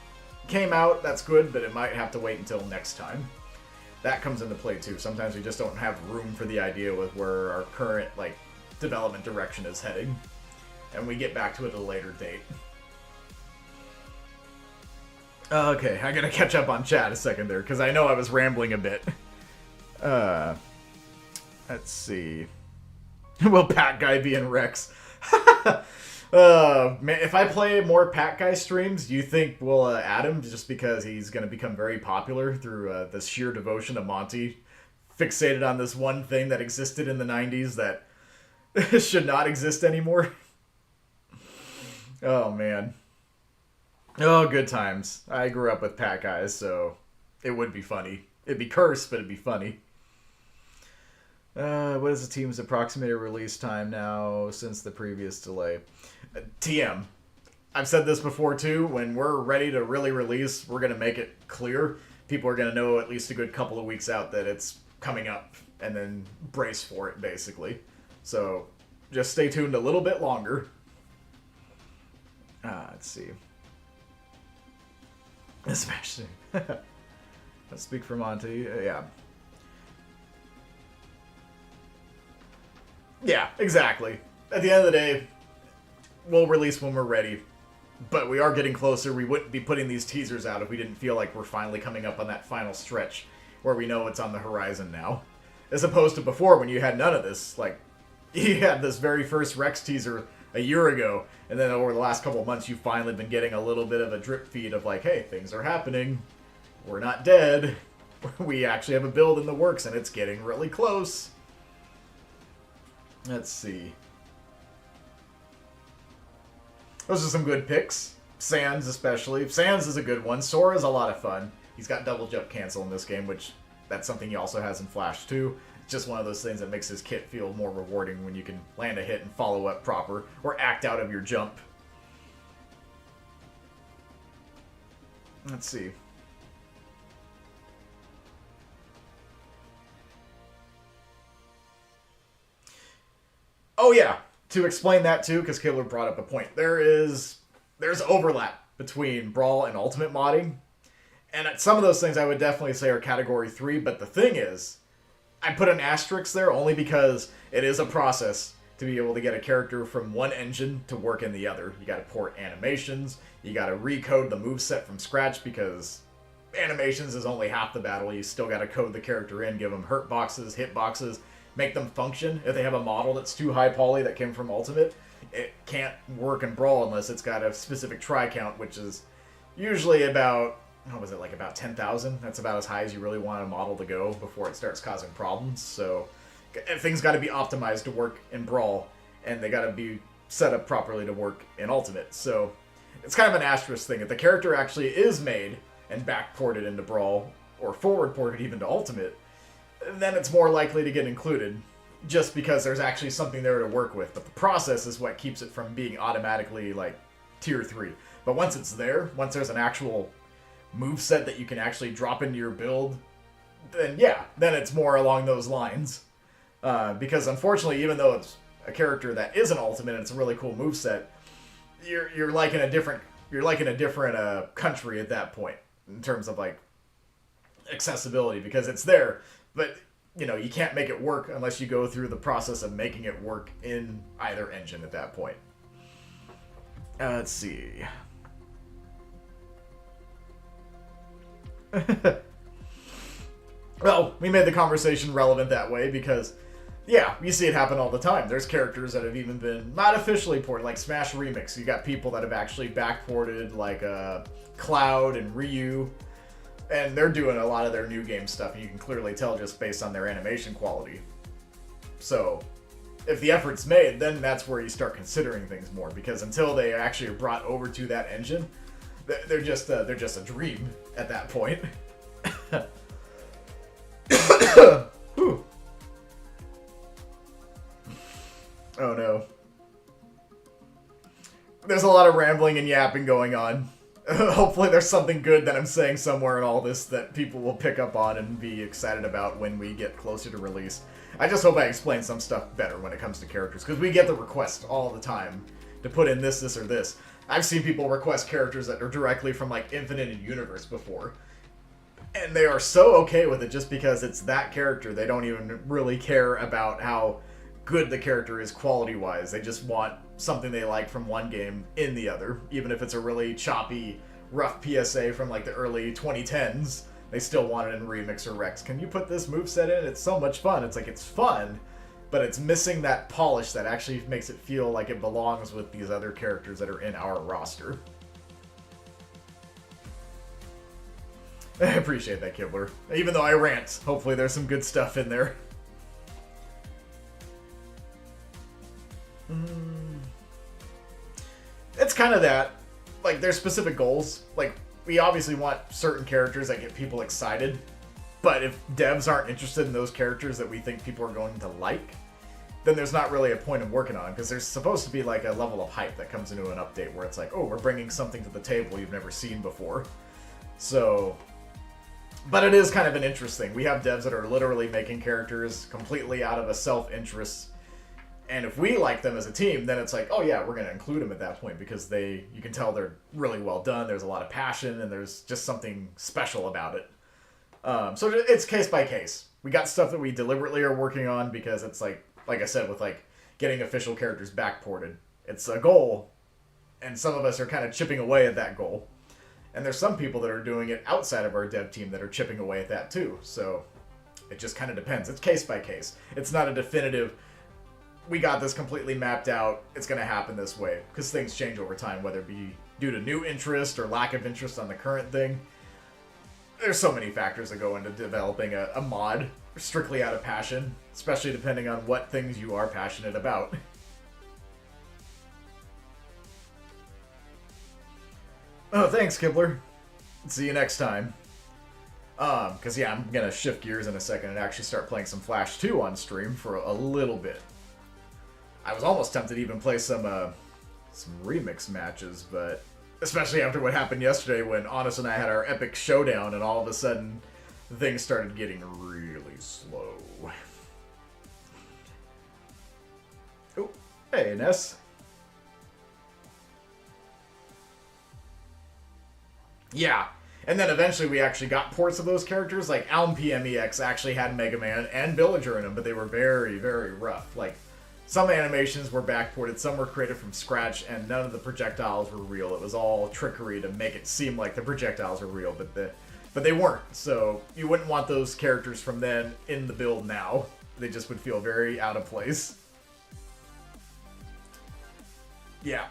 A: came out, that's good, but it might have to wait until next time. That comes into play too. Sometimes we just don't have room for the idea with where our current, like, development direction is heading. And we get back to it at a later date. Okay, I gotta catch up on chat a second there, because I know I was rambling a bit. Let's see. Will Pack Guy be in Rex? Man, if I play more Pack Guy streams, do you think we'll add him just because he's gonna become very popular through the sheer devotion to Monte? Fixated on this one thing that existed in the 90s that should not exist anymore? Oh, man. Oh, good times. I grew up with Pack Guys, so it would be funny. It'd be cursed, but it'd be funny. What is the team's approximated release time now since the previous delay? TM. I've said this before, too. When we're ready to really release, we're going to make it clear. People are going to know at least a good couple of weeks out that it's coming up, and then brace for it, basically. So just stay tuned a little bit longer. Let's see. Smash. Let's speak for Monte. Yeah. Yeah, exactly. At the end of the day, we'll release when we're ready. But we are getting closer. We wouldn't be putting these teasers out if we didn't feel like we're finally coming up on that final stretch where we know it's on the horizon now. As opposed to before when you had none of this. Like, you had this very first Rex teaser a year ago, and then over the last couple of months you've finally been getting a little bit of a drip feed of like, hey, things are happening. We're not dead. We actually have a build in the works, and it's getting really close. Let's see. Those are some good picks. Sans, especially. Sans is a good one. Sora's a lot of fun. He's got double jump cancel in this game, which that's something he also has in Flash too. It's just one of those things that makes his kit feel more rewarding when you can land a hit and follow up proper, or act out of your jump. Let's see. Oh yeah, to explain that too, because Killer brought up a point. There's overlap between Brawl and Ultimate modding. And some of those things I would definitely say are Category 3, but the thing is, I put an asterisk there only because it is a process to be able to get a character from one engine to work in the other. You gotta port animations, you gotta recode the moveset from scratch because animations is only half the battle. You still gotta code the character in, give them hurt boxes, hit boxes, make them function. If they have a model that's too high poly that came from Ultimate, it can't work in Brawl unless it's got a specific try count, which is usually about, what was it, like about 10,000? That's about as high as you really want a model to go before it starts causing problems. So things got to be optimized to work in Brawl, and they got to be set up properly to work in Ultimate. So it's kind of an asterisk thing. If the character actually is made and back-ported into Brawl, or forward-ported even to Ultimate, then it's more likely to get included. just because there's actually something there to work with. But the process is what keeps it from being automatically like tier 3. But once it's there, once there's an actual moveset that you can actually drop into your build, then yeah, then it's more along those lines. Because unfortunately, even though it's a character that is an ultimate and it's a really cool moveset, you're like in a different country at that point in terms of like accessibility, because it's there, but you can't make it work unless you go through the process of making it work in either engine at that point. Let's see. Well, we made the conversation relevant that way because, yeah, you see it happen all the time. There's characters that have even been not officially ported, like Smash Remix. You got people that have actually backported, like Cloud and Ryu, and they're doing a lot of their new game stuff, and you can clearly tell just based on their animation quality. So, if the effort's made, then that's where you start considering things more, because until they actually are brought over to that engine, they're just a dream at that point. Oh no. There's a lot of rambling and yapping going on. Hopefully there's something good that I'm saying somewhere in all this that people will pick up on and be excited about when we get closer to release. I just hope I explain some stuff better when it comes to characters, because we get the request all the time to put in this, or this. I've seen people request characters that are directly from like Infinite and Universe before, and they are so okay with it just because it's that character. They don't even really care about how good the character is quality-wise. They just want something they like from one game in the other. Even if it's a really choppy, rough PSA from like the early 2010s, they still want it in Remix or Rex. Can you put this moveset in? It's so much fun. It's like, it's fun, but it's missing that polish that actually makes it feel like it belongs with these other characters that are in our roster. I appreciate that, Kibler. Even though I rant, hopefully there's some good stuff in there. It's kind of that. Like, there's specific goals. Like, we obviously want certain characters that get people excited, but if devs aren't interested in those characters that we think people are going to like, then there's not really a point of working on, because there's supposed to be like a level of hype that comes into an update where it's like, oh, we're bringing something to the table you've never seen before. So, but it is kind of an interest thing. We have devs that are literally making characters completely out of a self-interest, and if we like them as a team, then it's like, oh yeah, we're going to include them at that point, because you can tell they're really well done, there's a lot of passion, and there's just something special about it. So it's case by case. We got stuff that we deliberately are working on because it's like I said, with like getting official characters backported. It's a goal, and some of us are kind of chipping away at that goal. And there's some people that are doing it outside of our dev team that are chipping away at that too. So it just kind of depends. It's case by case. It's not a definitive, we got this completely mapped out, it's going to happen this way. Because things change over time, whether it be due to new interest or lack of interest on the current thing. There's so many factors that go into developing a mod strictly out of passion, especially depending on what things you are passionate about. Oh, thanks, Kibler. See you next time. Because yeah, I'm gonna shift gears in a second and actually start playing some Flash 2 on stream for a little bit. I was almost tempted to even play some remix matches, but especially after what happened yesterday when Honest and I had our epic showdown and all of a sudden things started getting really slow. Oh, hey, Ness. Yeah, and then eventually we actually got ports of those characters. Like Alm PMEX actually had Mega Man and Villager in them, but they were very, very rough. Like, some animations were backported, some were created from scratch, and none of the projectiles were real. It was all trickery to make it seem like the projectiles are real, but they weren't. So you wouldn't want those characters from then in the build now. They just would feel very out of place. Yeah,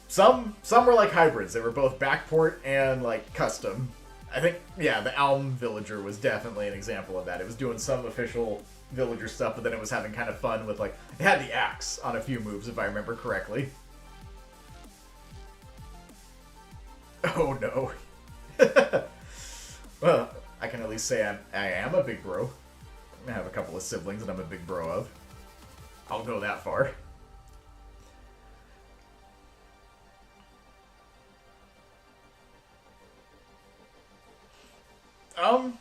A: some were like hybrids. They were both backport and like custom. I think, yeah, the Alm Villager was definitely an example of that. It was doing some official Villager stuff, but then it was having kind of fun with, like, it had the axe on a few moves, if I remember correctly. Oh no. Well, I can at least say I am a big bro. I have a couple of siblings that I'm a big bro of. I'll go that far.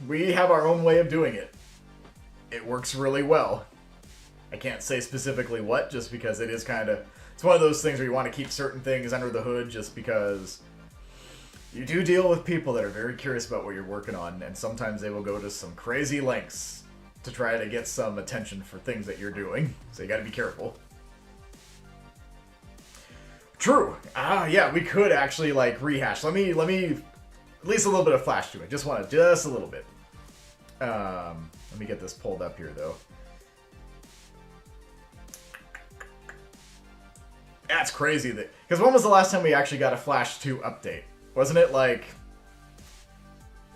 A: We have our own way of doing it. It works really well. I can't say specifically what, just because it is kind of... It's one of those things where you want to keep certain things under the hood just because you do deal with people that are very curious about what you're working on, and sometimes they will go to some crazy lengths to try to get some attention for things that you're doing. So you gotta be careful. True. Yeah, we could actually, like, rehash. Let me at least a little bit of flash to it. Just a little bit. Let me get this pulled up here, though. That's crazy. Because when was the last time we actually got a Flash 2 update? Wasn't it like...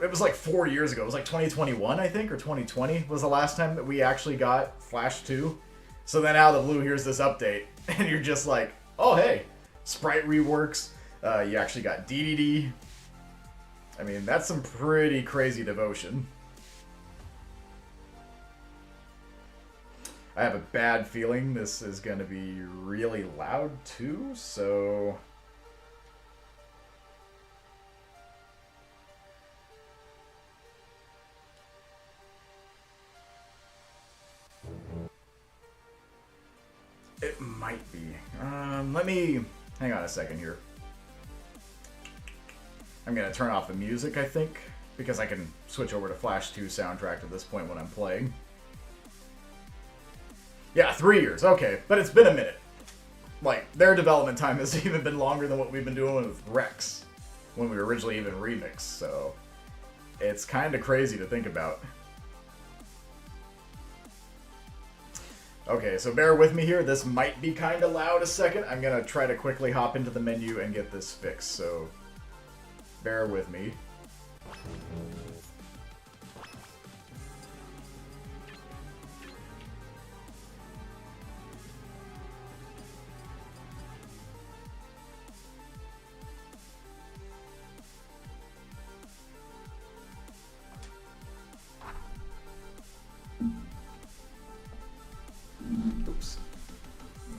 A: It was like 4 years ago. It was like 2021, I think, or 2020 was the last time that we actually got Flash 2. So then out of the blue, here's this update. And you're just like, oh, hey, sprite reworks. You actually got DDD. I mean, that's some pretty crazy devotion. I have a bad feeling this is going to be really loud too, so... It might be. Let me... Hang on a second here. I'm going to turn off the music, I think, because I can switch over to Flash 2 soundtrack at this point when I'm playing. Yeah, 3 years. Okay, but it's been a minute. Like, their development time has even been longer than what we've been doing with Rex when we were originally even remixed, so it's kind of crazy to think about. Okay, so bear with me here. This might be kind of loud a second. I'm going to try to quickly hop into the menu and get this fixed, so bear with me. Oops.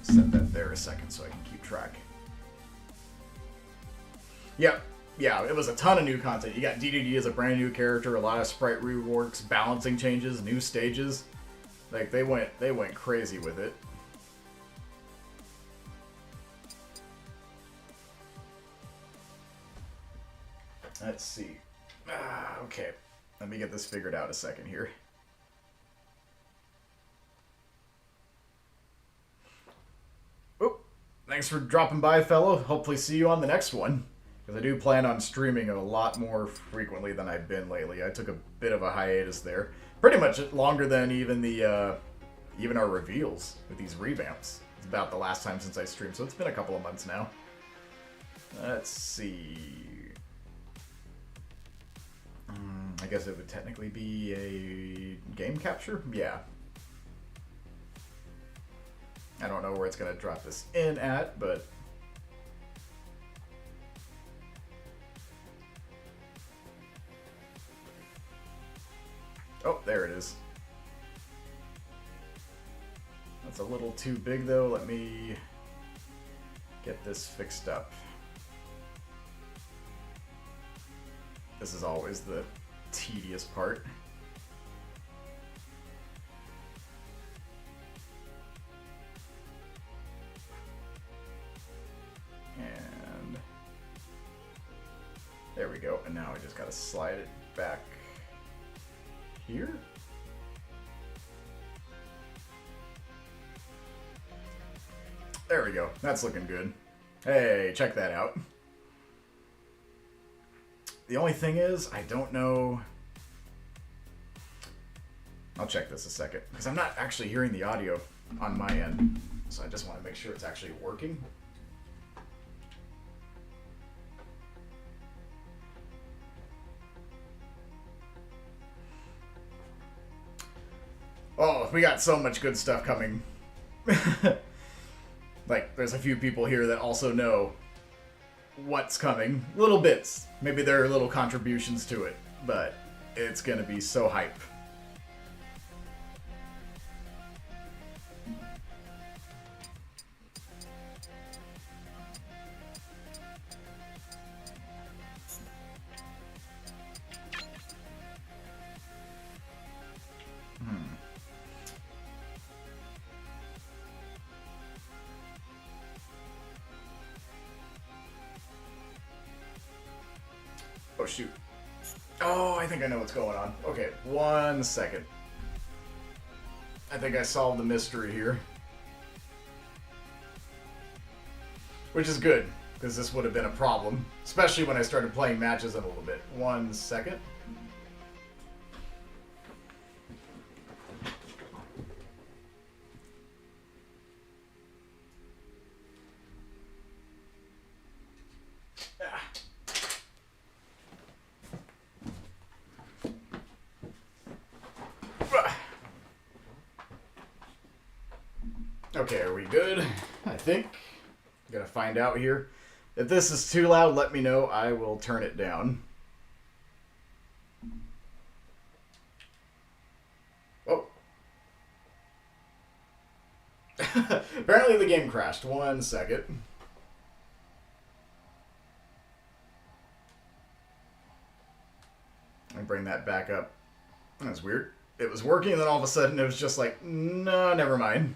A: Set that there a second so I can keep track. Yep. Yeah, it was a ton of new content. You got DDD as a brand new character, a lot of sprite reworks, balancing changes, new stages. Like, they went crazy with it. Let's see. Okay. Let me get this figured out a second here. Thanks for dropping by, fellow. Hopefully see you on the next one. Because I do plan on streaming a lot more frequently than I've been lately. I took a bit of a hiatus there. Pretty much longer than even even our reveals with these revamps. It's about the last time since I streamed, so it's been a couple of months now. Let's see. I guess it would technically be a game capture? Yeah. I don't know where it's going to drop this in at, but... Oh, there it is. That's a little too big, though. Let me get this fixed up. This is always the tedious part. And there we go. And now I just gotta slide it back here. There we go. That's looking good. Hey, check that out. The only thing is, I don't know... I'll check this a second, because I'm not actually hearing the audio on my end, so I just want to make sure it's actually working. Oh, we got so much good stuff coming. Like, there's a few people here that also know what's coming. Little bits. Maybe there are little contributions to it, but it's gonna be so hype. Oh, shoot. Oh, I think I know what's going on. Okay, 1 second. I think I solved the mystery here. Which is good, because this would have been a problem. Especially when I started playing matches in a little bit. 1 second. Okay, are we good? I think. Gotta find out here. If this is too loud, let me know. I will turn it down. Oh. Apparently the game crashed. 1 second. Let me bring that back up. That's weird. It was working, and then all of a sudden it was just like, no, never mind.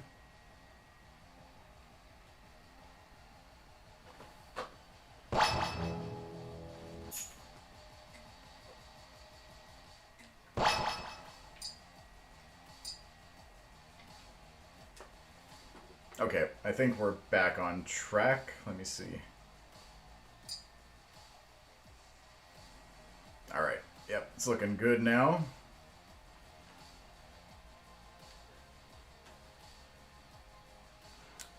A: Okay, I think we're back on track. Let me see. Alright, yep, it's looking good now.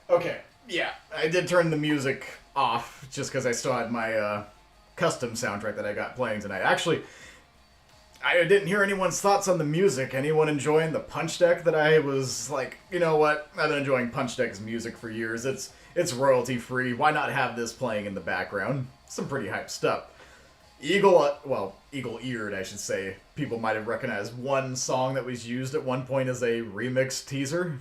A: Okay, yeah, I did turn the music off just because I still had my custom soundtrack that I got playing tonight. Actually, I didn't hear anyone's thoughts on the music. Anyone enjoying the Punch Deck that I was like, you know what? I've been enjoying Punch Deck's music for years. It's royalty free. Why not have this playing in the background? Some pretty hype stuff. Eagle-eared, I should say. People might have recognized one song that was used at one point as a remix teaser.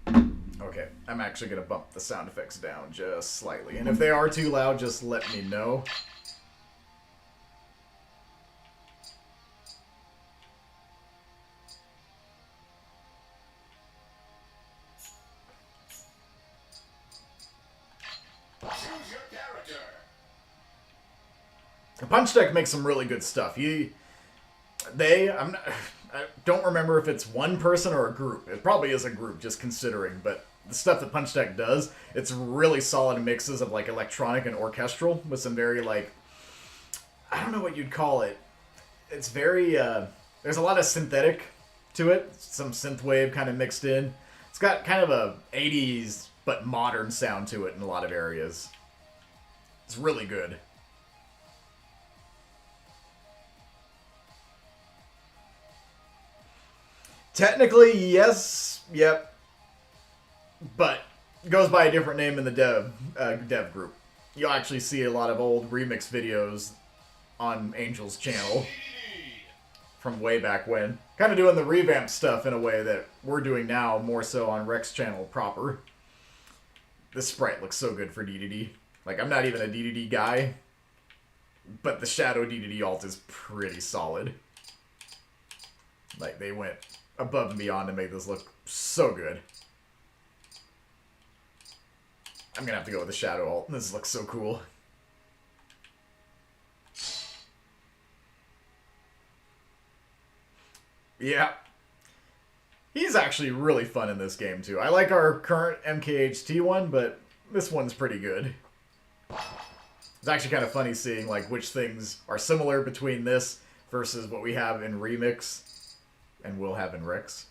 A: Okay, I'm actually going to bump the sound effects down just slightly. And if they are too loud, just let me know. Punch Deck makes some really good stuff. I don't remember if it's one person or a group. It probably is a group, just considering. But the stuff that Punch Deck does, it's really solid mixes of like electronic and orchestral with some very like, I don't know what you'd call it. It's very, there's a lot of synthetic to it. Some synthwave kind of mixed in. It's got kind of a 80s but modern sound to it in a lot of areas. It's really good. Technically, yes, yep, but it goes by a different name in the dev group. You'll actually see a lot of old remix videos on Angel's channel from way back when. Kind of doing the revamp stuff in a way that we're doing now, more so on Rex's channel proper. This sprite looks so good for DDD. Like, I'm not even a DDD guy, but the Shadow DDD alt is pretty solid. Like, they went above and beyond to make this look so good. I'm gonna have to go with the Shadow alt. This looks so cool. Yeah. He's actually really fun in this game, too. I like our current MKHT one, but this one's pretty good. It's actually kind of funny seeing, like, which things are similar between this versus what we have in Remix and will have in Rex.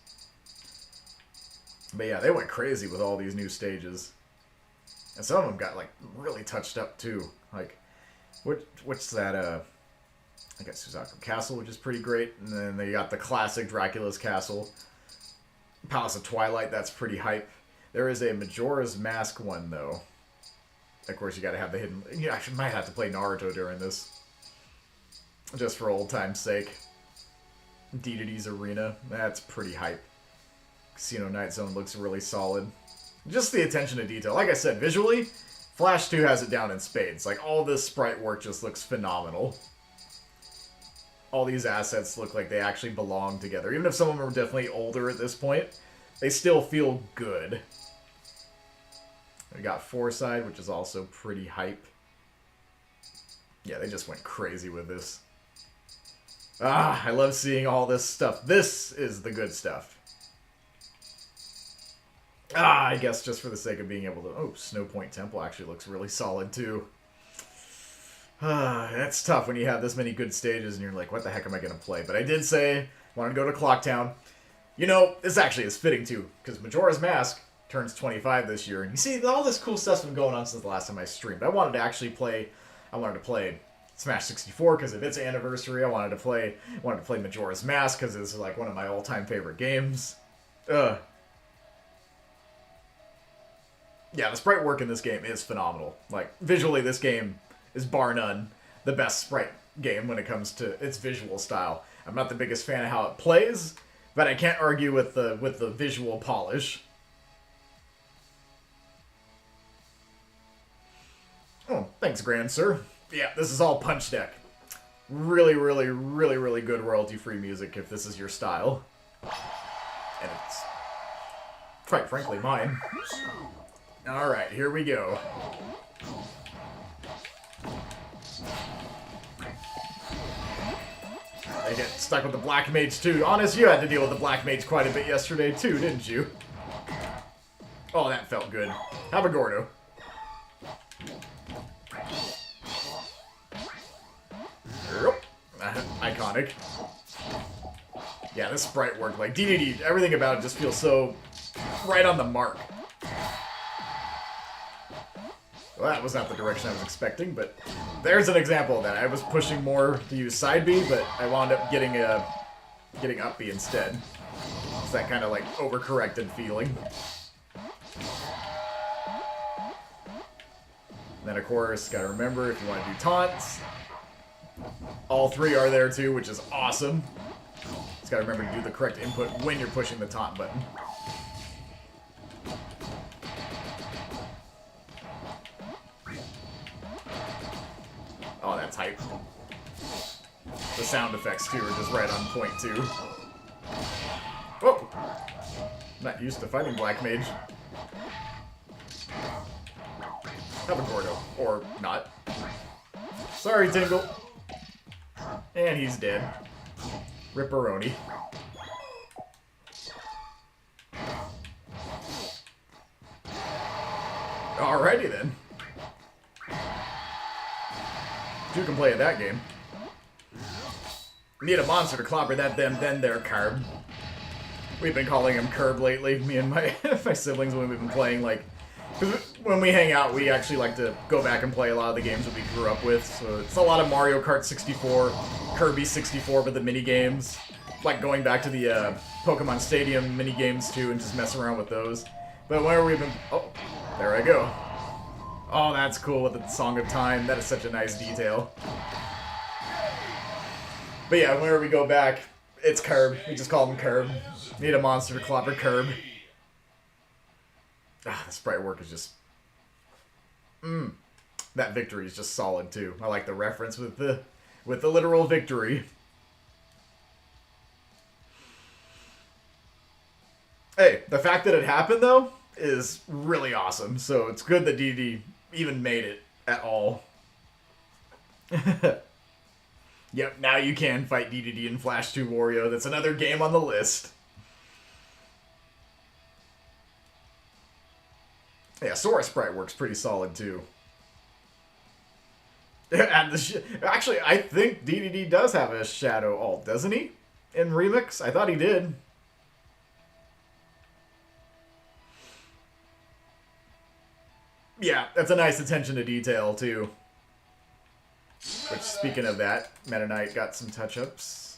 A: But yeah, they went crazy with all these new stages. And some of them got, like, really touched up, too. Like, what's that, I got Suzaku Castle, which is pretty great. And then they got the classic Dracula's Castle. Palace of Twilight, that's pretty hype. There is a Majora's Mask one, though. Of course, you gotta have the hidden... Yeah, I might have to play Naruto during this. Just for old time's sake. DDD's Arena, that's pretty hype. Casino Night Zone looks really solid. Just the attention to detail. Like I said, visually, Flash 2 has it down in spades. Like, all this sprite work just looks phenomenal. All these assets look like they actually belong together. Even if some of them are definitely older at this point, they still feel good. We got Foreside, which is also pretty hype. Yeah, they just went crazy with this. Ah, I love seeing all this stuff. This is the good stuff. Ah, I guess just for the sake of being able to... Oh, Snow Point Temple actually looks really solid, too. Ah, that's tough when you have this many good stages and you're like, what the heck am I going to play? But I did say, I wanted to go to Clocktown. You know, this actually is fitting, too, because Majora's Mask turns 25 this year. And you see, all this cool stuff's been going on since the last time I streamed. I wanted to actually play... I wanted to play Smash 64 because of its anniversary. I wanted to play Majora's Mask because it's like one of my all-time favorite games. Yeah, the sprite work in this game is phenomenal. Like, visually, this game is bar none the best sprite game when it comes to its visual style. I'm not the biggest fan of how it plays, but I can't argue with the visual polish. Oh, thanks, Grand Sir. Yeah, this is all Punch Deck. Really, really, really, really good royalty-free music if this is your style. And it's, quite frankly, mine. Alright, here we go. I get stuck with the Black Mage too. Honest, you had to deal with the Black Mage quite a bit yesterday too, didn't you? Oh, that felt good. Have a Gordo. Iconic. Yeah, this sprite work, like DDD, everything about it just feels so right on the mark. Well, that was not the direction I was expecting, but there's an example of that. I was pushing more to use side B, but I wound up getting up B instead. It's that kind of like overcorrected feeling. And then of course, gotta remember if you want to do taunts, all three are there too, which is awesome. Just gotta remember to do the correct input when you're pushing the taunt button. Oh, that's hype. The sound effects, too, are just right on point, too. Whoa! I'm not used to fighting Black Mage. Have a Gordo. Or not. Sorry, Tingle. And he's dead. Ripperoni. Alrighty, then. You can play at that game. Need a monster to clobber that then there Carb. We've been calling him Curb lately, me and my my siblings, when we've been playing, like, when we hang out, we actually like to go back and play a lot of the games that we grew up with. So it's a lot of Mario Kart 64, Kirby 64 with the mini games, like going back to the Pokemon Stadium mini games too, and just messing around with those. But whenever we've been, oh, there I go. Oh, that's cool with the Song of Time. That is such a nice detail. But yeah, whenever we go back, it's Curb. We just call him Curb. Need a monster to clobber Curb. Ah, the sprite work is just... That victory is just solid, too. I like the reference with the literal victory. Hey, the fact that it happened, though, is really awesome. So it's good that DD even made it at all. Yep, now you can fight DDD in Flash 2 Wario. That's another game on the list. Yeah, Sora sprite works pretty solid, too. And actually, I think DDD does have a Shadow alt, doesn't he? In Remix? I thought he did. Yeah, that's a nice attention to detail, too. Which, speaking of that, Meta Knight got some touch-ups.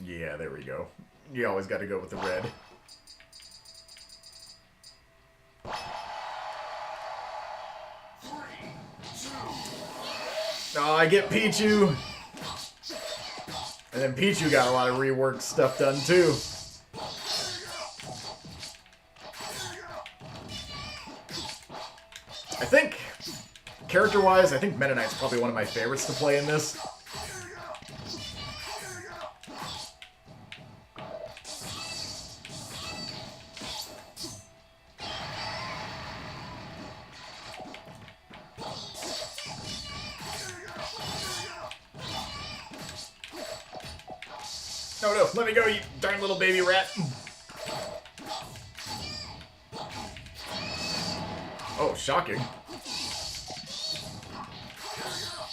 A: Yeah, there we go. You always got to go with the red. Oh, I get Pichu! And then Pichu got a lot of reworked stuff done, too. I think, character-wise, I think Meta Knight's probably one of my favorites to play in this. Oh no, let me go, you darn little baby rat. Oh, shocking.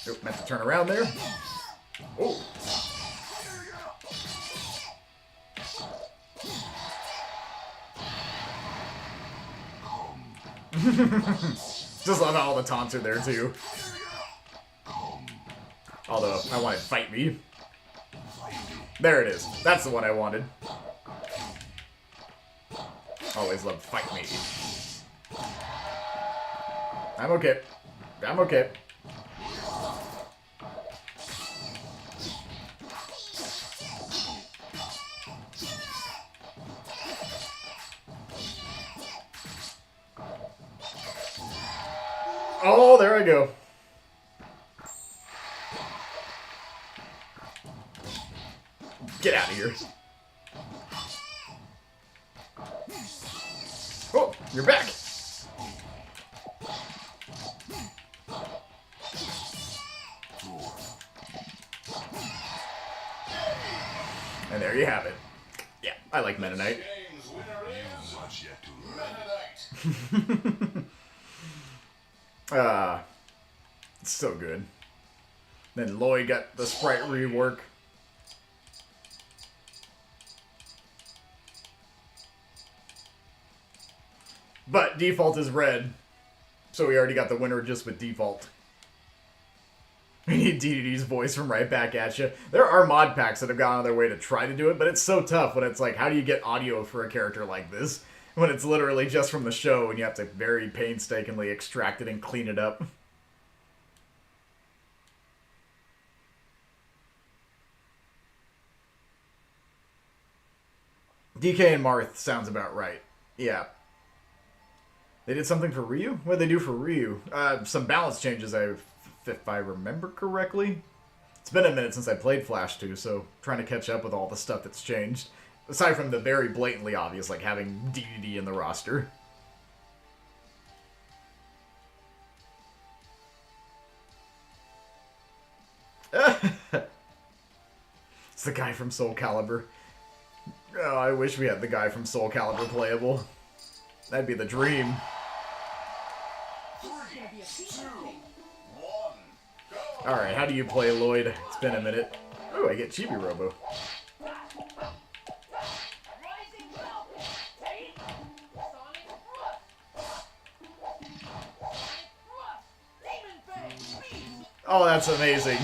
A: Nope, meant to turn around there. Oh. Just love how all the taunts are there too. Although, I wanted fight me. There it is. That's the one I wanted. Always loved fight me. I'm okay. I'm okay. Oh, there I go. Get out of here. Oh, you're back. And there you have it. Yeah, I like Mennonite. It's so good. Then Lloyd got the sprite rework. But default is red, so we already got the winner just with default. We need DDD's voice from right back at you. There are mod packs that have gone out of their way to try to do it, but it's so tough when it's like, how do you get audio for a character like this? When it's literally just from the show and you have to very painstakingly extract it and clean it up. DK and Marth sounds about right. Yeah. They did something for Ryu? What did they do for Ryu? Some balance changes, if I remember correctly. It's been a minute since I played Flash 2, so trying to catch up with all the stuff that's changed. Aside from the very blatantly obvious, like having DDD in the roster. It's the guy from Soul Calibur. Oh, I wish we had the guy from Soul Calibur playable. That'd be the dream.
B: 3, 2, 1, go!
A: Alright, how do you play Lloyd? It's been a minute. Oh, I get Chibi Robo. Oh, that's amazing.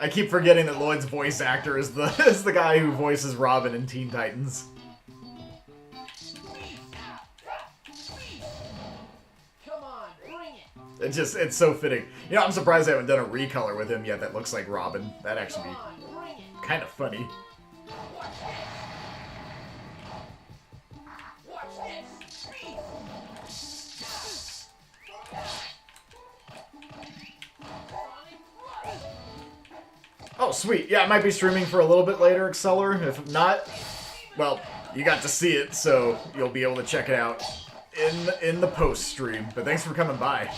A: I keep forgetting that Lloyd's voice actor is the guy who voices Robin in Teen Titans. It's so fitting. You know, I'm surprised I haven't done a recolor with him yet that looks like Robin. That'd actually be kind of funny. Oh, sweet. Yeah, I might be streaming for a little bit later, Exceller. If not, well, you got to see it, so you'll be able to check it out in the post stream. But thanks for coming by.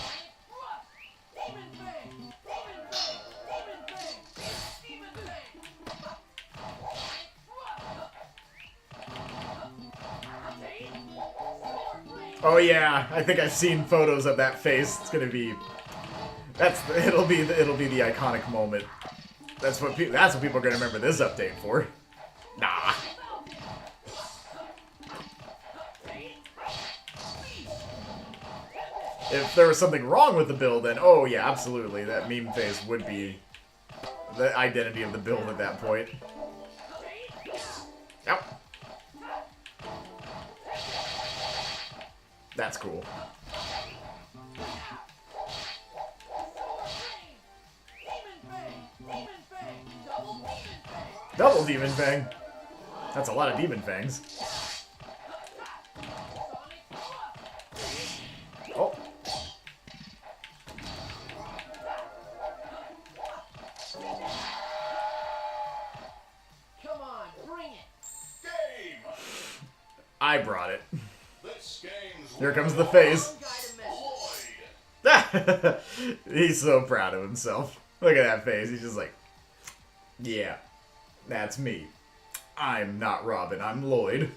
A: Oh yeah, I think I've seen photos of that face. It's gonna be, it'll be the iconic moment. That's what people are gonna remember this update for. Nah. If there was something wrong with the build, then oh yeah, absolutely, that meme face would be the identity of the build at that point. Yep. That's cool. Double Demon Fang. That's a lot of Demon Fangs. Oh.
B: Come on, bring it. Game.
A: I brought it.
B: This game's
A: Here comes the face.
B: Lloyd.
A: He's so proud of himself. Look at that face. He's just like, yeah, that's me. I'm not Robin, I'm Lloyd.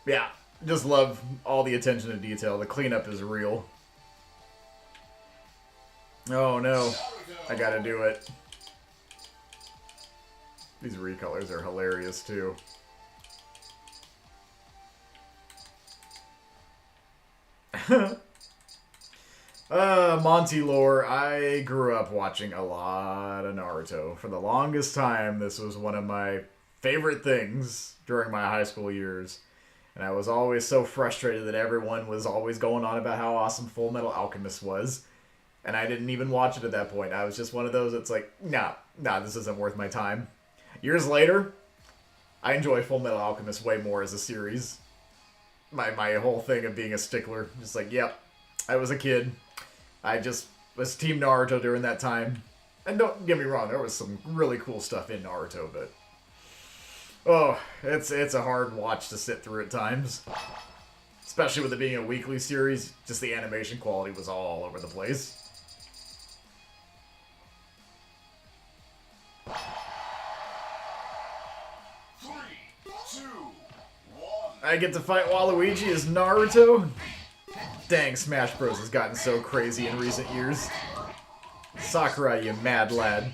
A: Yeah, just love all the attention to detail. The cleanup is real. Oh no, I gotta do it. These recolors are hilarious too. Monte lore. I grew up watching a lot of Naruto. For the longest time, this was one of my favorite things during my high school years. And I was always so frustrated that everyone was always going on about how awesome Full Metal Alchemist was. And I didn't even watch it at that point. I was just one of those that's like, nah, this isn't worth my time. Years later, I enjoy Full Metal Alchemist way more as a series. My whole thing of being a stickler, just like, yep, I was a kid. I just was Team Naruto during that time. And don't get me wrong, there was some really cool stuff in Naruto, but... oh, it's a hard watch to sit through at times. Especially with it being a weekly series, just the animation quality was all over the place. I get to fight Waluigi as Naruto? Dang, Smash Bros. Has gotten so crazy in recent years. Sakurai, you mad lad.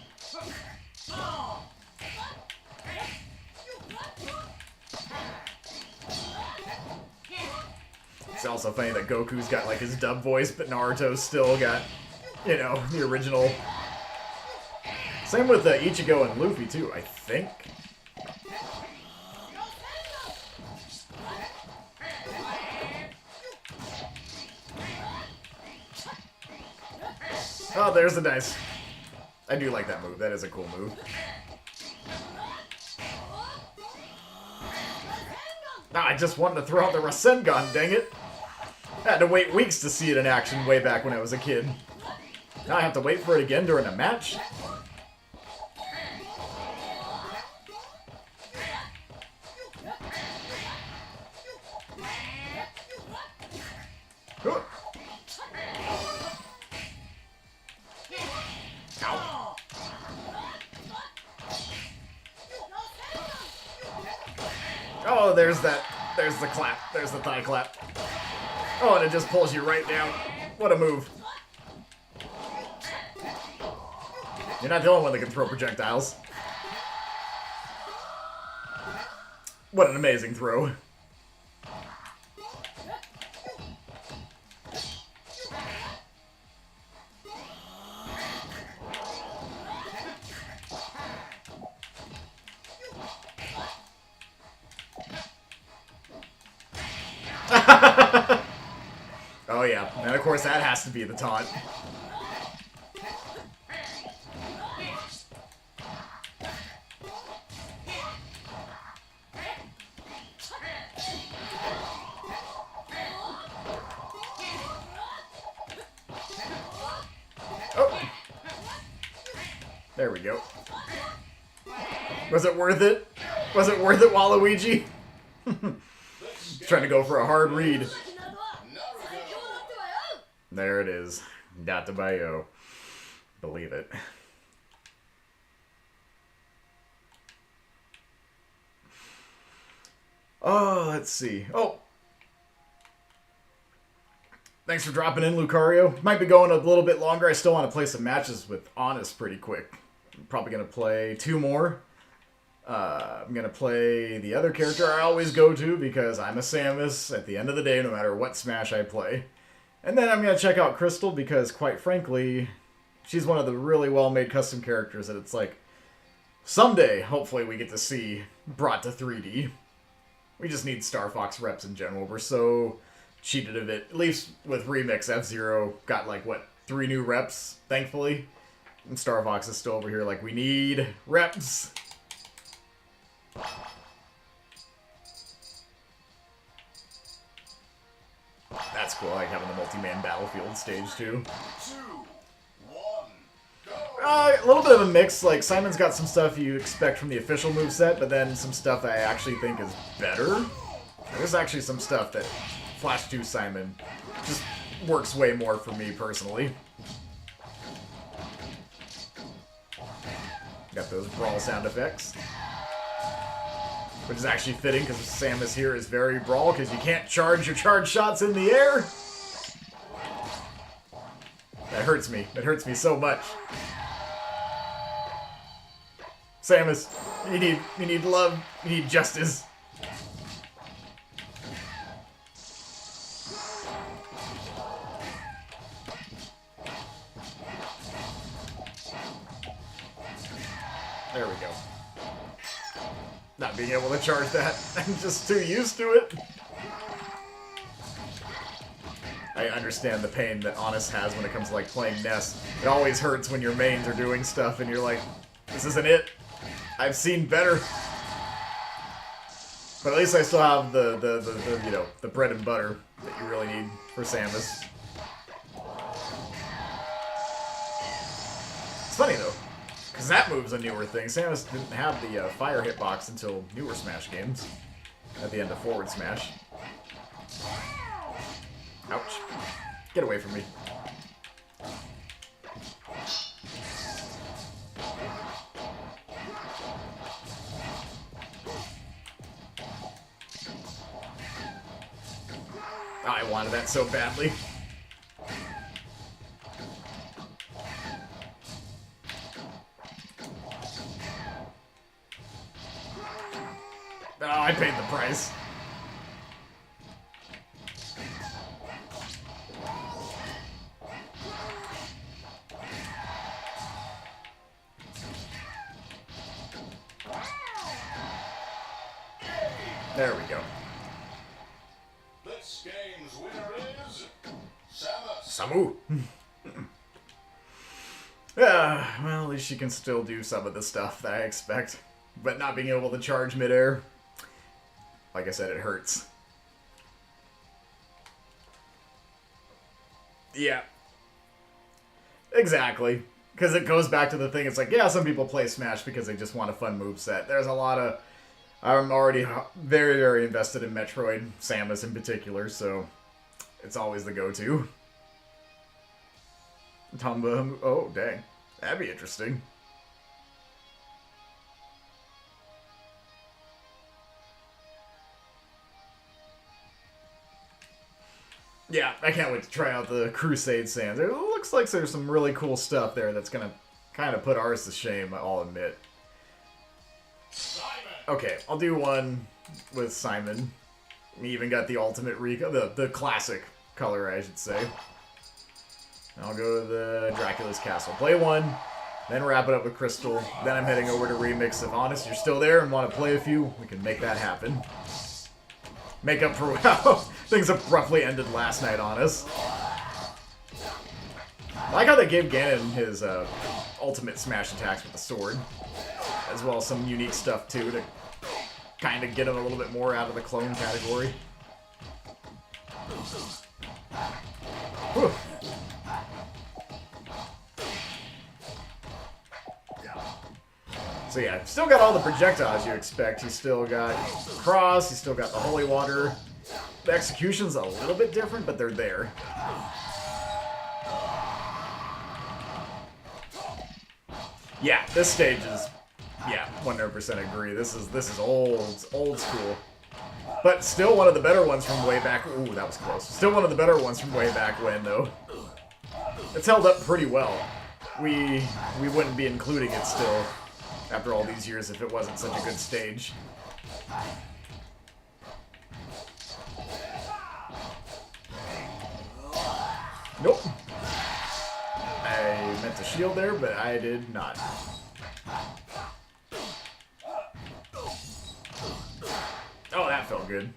A: It's also funny that Goku's got like his dub voice, but Naruto's still got, you know, the original. Same with Ichigo and Luffy too, I think. Oh, there's the dice. I do like that move. That is a cool move. Ah, I just wanted to throw out the Rasengan, dang it. I had to wait weeks to see it in action way back when I was a kid. Now I have to wait for it again during a match? Oh, there's the clap. There's the thigh clap. Oh, and it just pulls you right down. What a move. You're not the only one that can throw projectiles. What an amazing throw. Oh yeah, and of course that has to be the taunt. Oh! There we go. Was it worth it? Was it worth it, Waluigi? Trying to go for a hard read. There it is. Databayo. Believe it. Oh, let's see. Oh! Thanks for dropping in, Lucario. Might be going a little bit longer. I still want to play some matches with Honest pretty quick. I'm probably going to play 2 more. I'm going to play the other character I always go to because I'm a Samus at the end of the day no matter what Smash I play. And then I'm going to check out Crystal because, quite frankly, she's one of the really well-made custom characters that it's like, someday, hopefully, we get to see brought to 3D. We just need Star Fox reps in general. We're so cheated of it. At least with Remix, F-Zero got, like, what, 3 new reps, thankfully? And Star Fox is still over here like, we need reps. That's cool. I like having the multi-man battlefield stage too. A little bit of a mix. Like Simon's got some stuff you expect from the official moveset, but then some stuff I actually think is better. There's actually some stuff that Flash 2 Simon works way more for me personally. Got those brawl sound effects. Which is actually fitting because Samus here is very brawl because you can't charge your charge shots in the air. That hurts me. That hurts me so much. Samus, you need love. You need justice. There we go. Not being able to charge that. I'm just too used to it. I understand the pain that Honest has when it comes to like playing Ness. It always hurts when your mains are doing stuff and you're like, this isn't it. I've seen better. But at least I still have the you know, the bread and butter that you really need for Samus. It's funny though, because that move's a newer thing. Samus didn't have the fire hitbox until newer Smash games. At the end of forward smash. Ouch. Get away from me. I wanted that so badly. Oh, I paid the price. There we go.
B: This game's winner is Samus.
A: Samu. Yeah, well, at least she can still do some of the stuff that I expect. But not being able to charge midair, like I said, it hurts. Yeah. Exactly. Because it goes back to the thing, it's like, yeah, some people play Smash because they just want a fun moveset. There's a lot of... I'm already very, very invested in Metroid, Samus in particular, so it's always the go-to. Tomba... Oh, dang. That'd be interesting. Yeah, I can't wait to try out the Crusade Sands. It looks like there's some really cool stuff there that's going to kind of put ours to shame, I'll admit. Okay, I'll do one with Simon. We even got the ultimate the classic color, I should say. I'll go to the Dracula's Castle. Play one, then wrap it up with Crystal. Then I'm heading over to Remix. If Honest, you're still there and want to play a few, we can make that happen. Make up for how things abruptly ended last night on us. I like how they gave Ganon his ultimate smash attacks with the sword. As well as some unique stuff, too, to kind of get him a little bit more out of the clone category. Whew. So yeah, still got all the projectiles you expect. He's still got Cross, he's still got the Holy Water. The execution's a little bit different, but they're there. Yeah, this stage is... Yeah, 100% agree. This is old school. But still one of the better ones from way back... Ooh, that was close. Still one of the better ones from way back when, though. It's held up pretty well. We wouldn't be including it still, after all these years, if it wasn't such a good stage. Nope. I meant to shield there, but I did not. Oh, that felt good.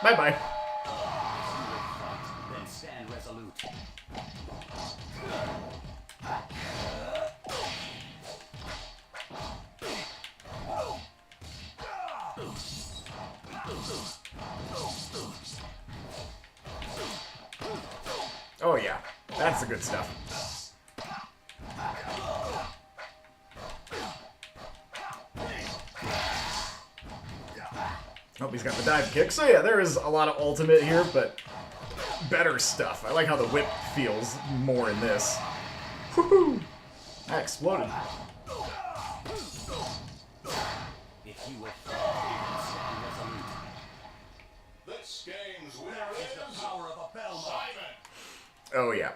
A: Bye-bye.
C: Then stand resolute.
A: Oh yeah, that's the good stuff. Oh, he's got the dive kick. So yeah, there is a lot of ultimate here, but better stuff. I like how the whip feels more in this. Woohoo! That exploded.
B: If you were this game's winner is the power of a Belmont. Simon.
A: Oh, yeah.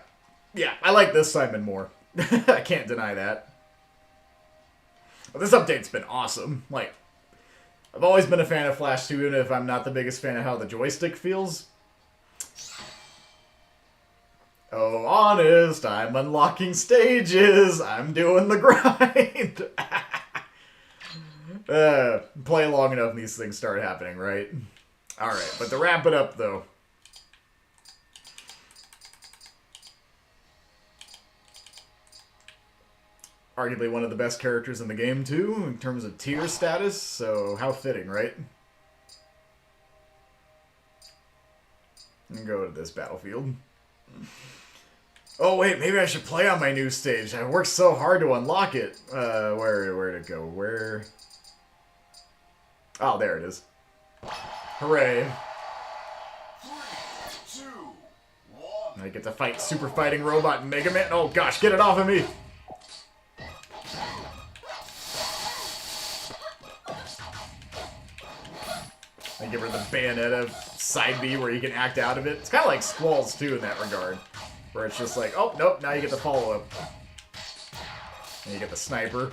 A: Yeah, I like this Simon more. I can't deny that. But this update's been awesome. Like, I've always been a fan of Flash 2, even if I'm not the biggest fan of how the joystick feels. Oh, honest, I'm unlocking stages. I'm doing the grind. Play long enough and these things start happening, right? Alright, but to wrap it up, though. Arguably one of the best characters in the game, too, in terms of tier status, so how fitting, right? And go to this battlefield. Oh, wait, maybe I should play on my new stage. I worked so hard to unlock it. Where to go? Where? Oh, there it is. Hooray.
B: 3, 2, 1.
A: I get to fight Super Fighting Robot and Mega Man. Oh, gosh, get it off of me! I give her the Bayonetta side B where you can act out of it. It's kind of like Squalls, too, in that regard. Where it's just like, oh, nope, now you get the follow-up. And you get the sniper.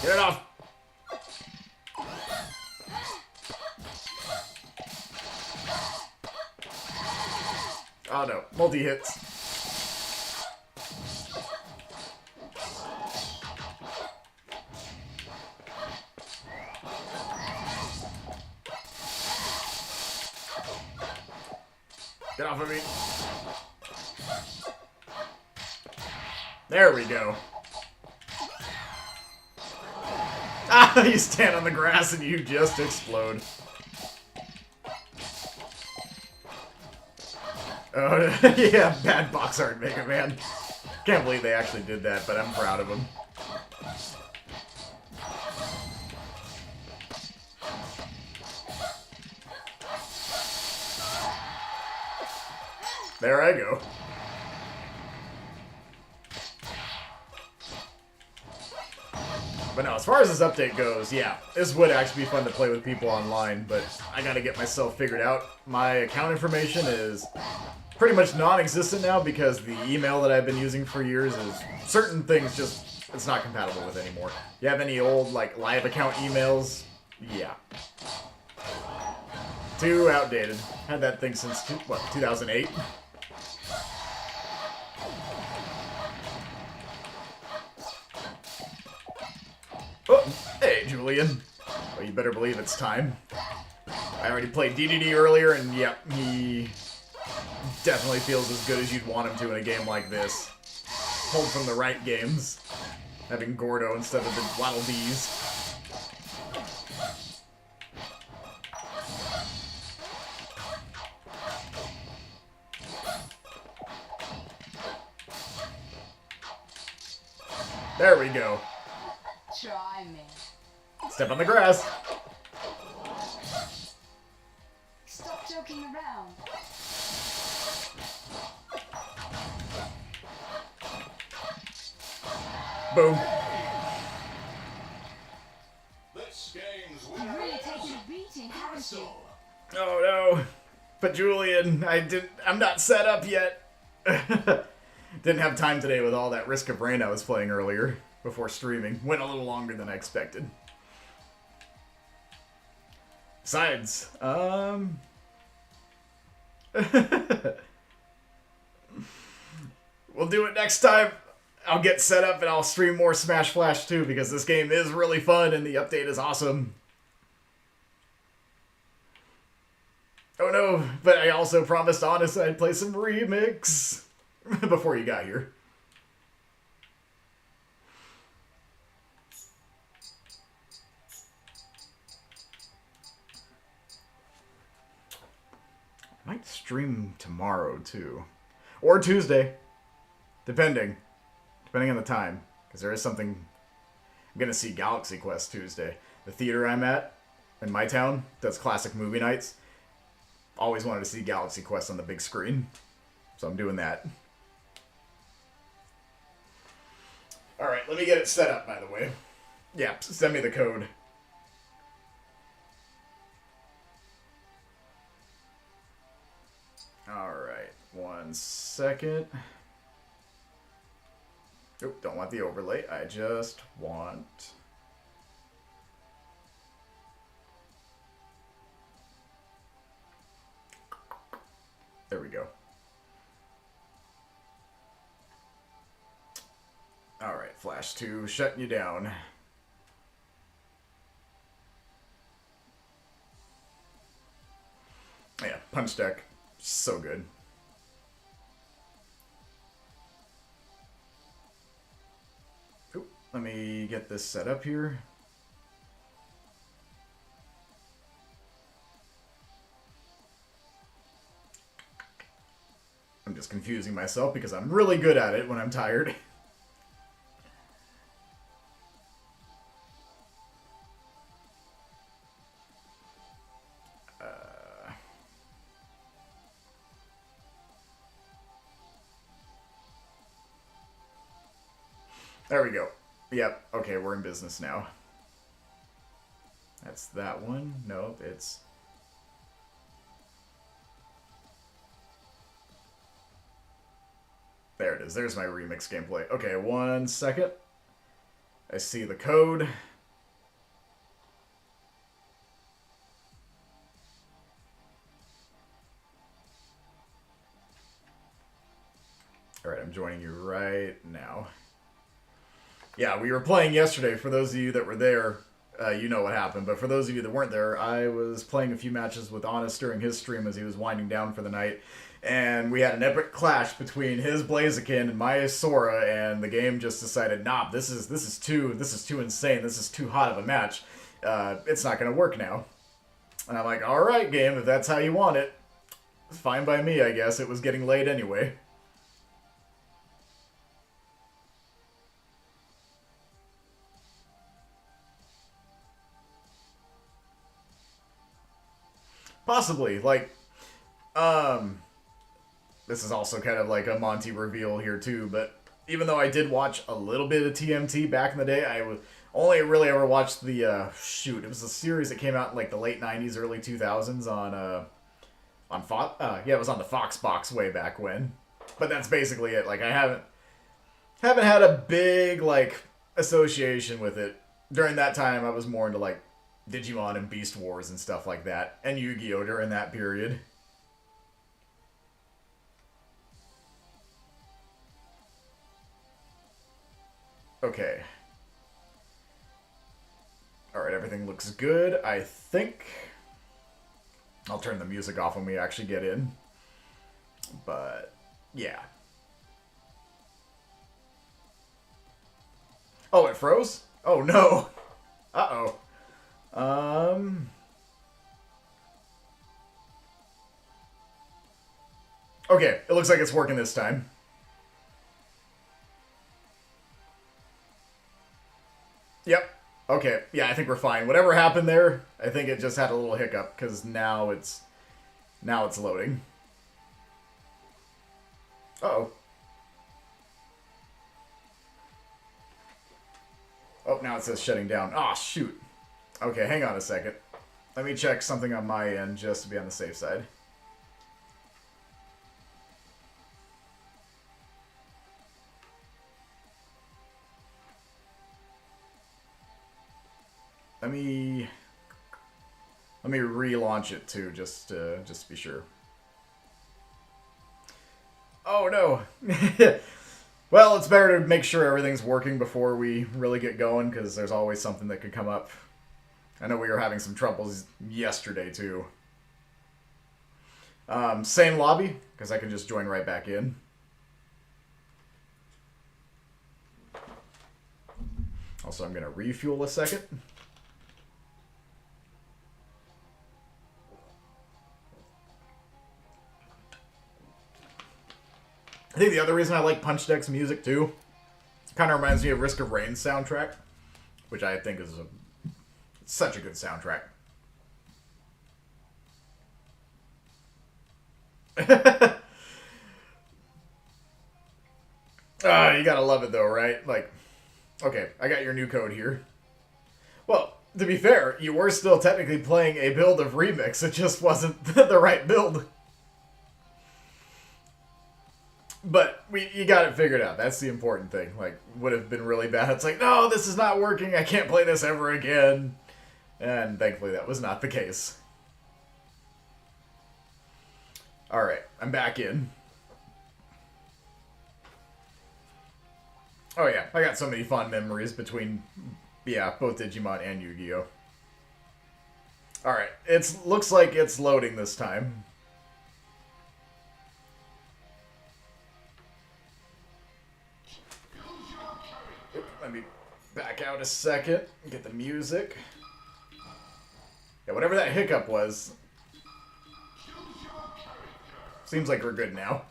A: Get it off! Oh, no. Multi-hits. Get off of me. There we go. Ah, you stand on the grass and you just explode. Oh, yeah, bad box art, Mega Man. Can't believe they actually did that, but I'm proud of them. There I go. But no, as far as this update goes, yeah, this would actually be fun to play with people online, but I gotta get myself figured out. My account information is pretty much non-existent now because the email that I've been using for years is certain things just, it's not compatible with anymore. You have any old, like, live account emails? Yeah. Too outdated. Had that thing since, 2008? Oh, hey, Julian. Well, you better believe it's time. I already played DDD earlier, and yep, he definitely feels as good as you'd want him to in a game like this. Pulled from the right games. Having Gordo instead of the Waddle Dees. There we go.
C: Try me.
A: Step on the grass.
C: Stop joking around.
A: Boom.
B: This game's
C: You've
B: winner
C: really
B: is
C: taken a beating, haven't you?
B: Crystal.
A: Oh no. But Julian, I'm not set up yet. Didn't have time today with all that Risk of Rain I was playing earlier before streaming. Went a little longer than I expected. Besides, we'll do it next time. I'll get set up and I'll stream more Smash Flash 2 because this game is really fun and the update is awesome. Oh no, but I also promised Honest I'd play some Remix before you got here. I might stream tomorrow too. Or Tuesday. Depending on the time. Because there is something... I'm going to see Galaxy Quest Tuesday. The theater I'm at, in my town does classic movie nights. Always wanted to see Galaxy Quest on the big screen. So I'm doing that. Alright, let me get it set up, by the way. Yeah, send me the code. Alright, 1 second. Oop, don't want the overlay. I just want... There we go. Alright, Flash 2, shutting you down. Yeah, Punch Deck, so good. Oop, let me get this set up here. I'm just confusing myself because I'm really good at it when I'm tired. There we go. Yep. Okay, we're in business now. That's that one. Nope, it's... There it is. There's my remix gameplay. Okay, 1 second. I see the code. Alright, I'm joining you right now. Yeah, we were playing yesterday. For those of you that were there, you know what happened. But for those of you that weren't there, I was playing a few matches with Honest during his stream as he was winding down for the night. And we had an epic clash between his Blaziken and my Sora, and the game just decided, nah, this is too insane. This is too hot of a match. It's not going to work now. And I'm like, all right, game, if that's how you want it, it's fine by me, I guess. It was getting late anyway. Possibly, like, this is also kind of like a Monte reveal here too, but even though I did watch a little bit of TMT back in the day, I was only really ever watched the, it was a series that came out in like the late 90s, early 2000s on Fox, yeah, it was on the Fox box way back when, but that's basically it. Like, I haven't had a big, like, association with it. During that time, I was more into, like, Digimon and Beast Wars and stuff like that, and Yu-Gi-Oh! During that period. Okay. Alright, everything looks good, I think. I'll turn the music off when we actually get in. But, yeah. Oh, it froze? Oh, no. Uh-oh. Okay, it looks like it's working this time. Yep. Okay, yeah, I think we're fine. Whatever happened there, I think it just had a little hiccup, because now it's loading. Uh-oh. Oh, now it says shutting down. Ah, shoot. Okay, hang on a second. Let me check something on my end just to be on the safe side. Let me relaunch it too, just to be sure. Oh no. Well, it's better to make sure everything's working before we really get going, because there's always something that could come up. I know we were having some troubles yesterday too. Same lobby, because I can just join right back in. Also, I'm going to refuel a second. I think the other reason I like Punch Deck's music too, kind of reminds me of Risk of Rain's soundtrack, which I think is such a good soundtrack. You gotta love it though, right? Like, okay, I got your new code here. Well, to be fair, you were still technically playing a build of Remix. It just wasn't the right build. But you got it figured out. That's the important thing. Like, would have been really bad. It's like, no, this is not working. I can't play this ever again. And thankfully that was not the case. Alright, I'm back in. Oh yeah, I got so many fond memories between, yeah, both Digimon and Yu-Gi-Oh! Alright, it looks like it's loading this time. Let me back out a second and get the music. Yeah, whatever that hiccup was. Seems like we're good now.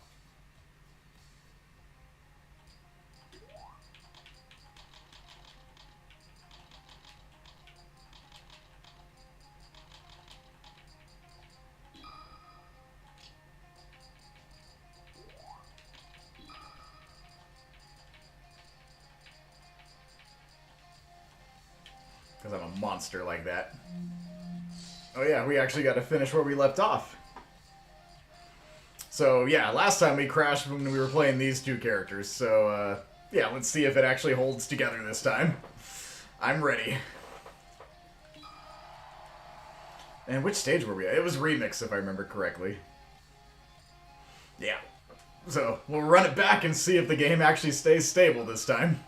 A: Because I'm a monster like that. Oh yeah, we actually got to finish where we left off. So yeah, last time we crashed when we were playing these two characters. So yeah, let's see if it actually holds together this time. I'm ready. And which stage were we at? It was Remix, if I remember correctly. Yeah. So we'll run it back and see if the game actually stays stable this time.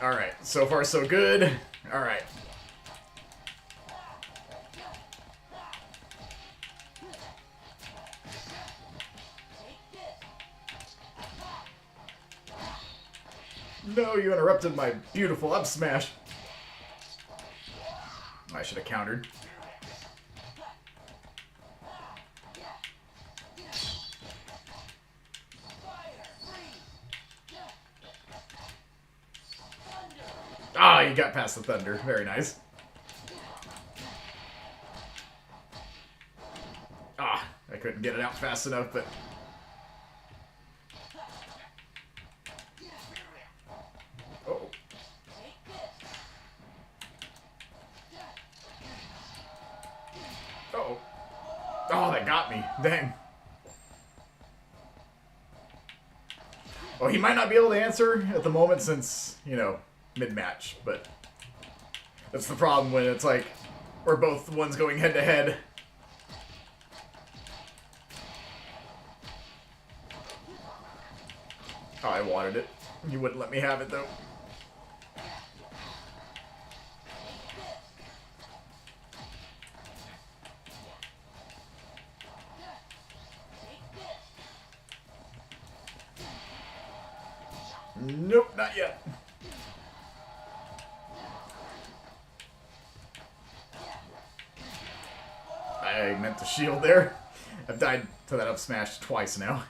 A: Alright, so far so good. Alright. No, you interrupted my beautiful up smash. I should have countered. Ah, you got past the thunder. Very nice. Ah, I couldn't get it out fast enough, but... Uh-oh. Uh-oh. Oh, that got me. Dang. Well, he might not be able to answer at the moment since, you know, mid-match, but that's the problem when it's like we're both the ones going head-to-head. Oh, I wanted it. You wouldn't let me have it, though. Nope, not yet. I meant to shield there. I've died to that up smash twice now.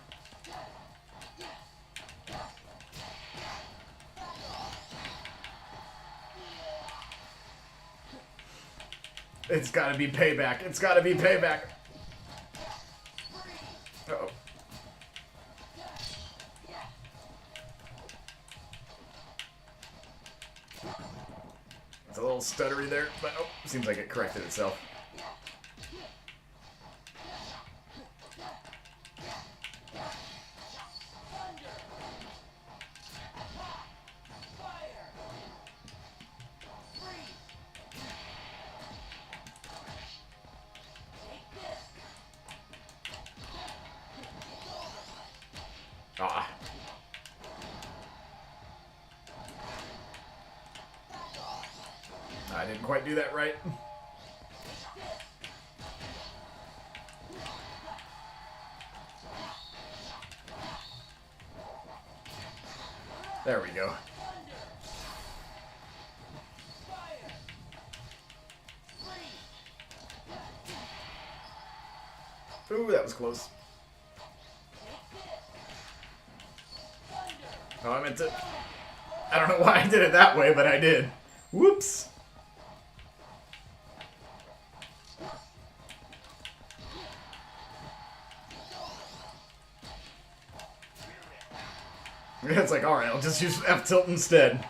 A: It's gotta be payback. It's gotta be payback. Uh-oh. It's a little stuttery there, but oh, seems like it corrected itself. Ah. I didn't quite do that right. There we go. Ooh, that was close. Oh, I meant to... I don't know why I did it that way, but I did. Whoops. It's like, alright, I'll just use F-tilt instead.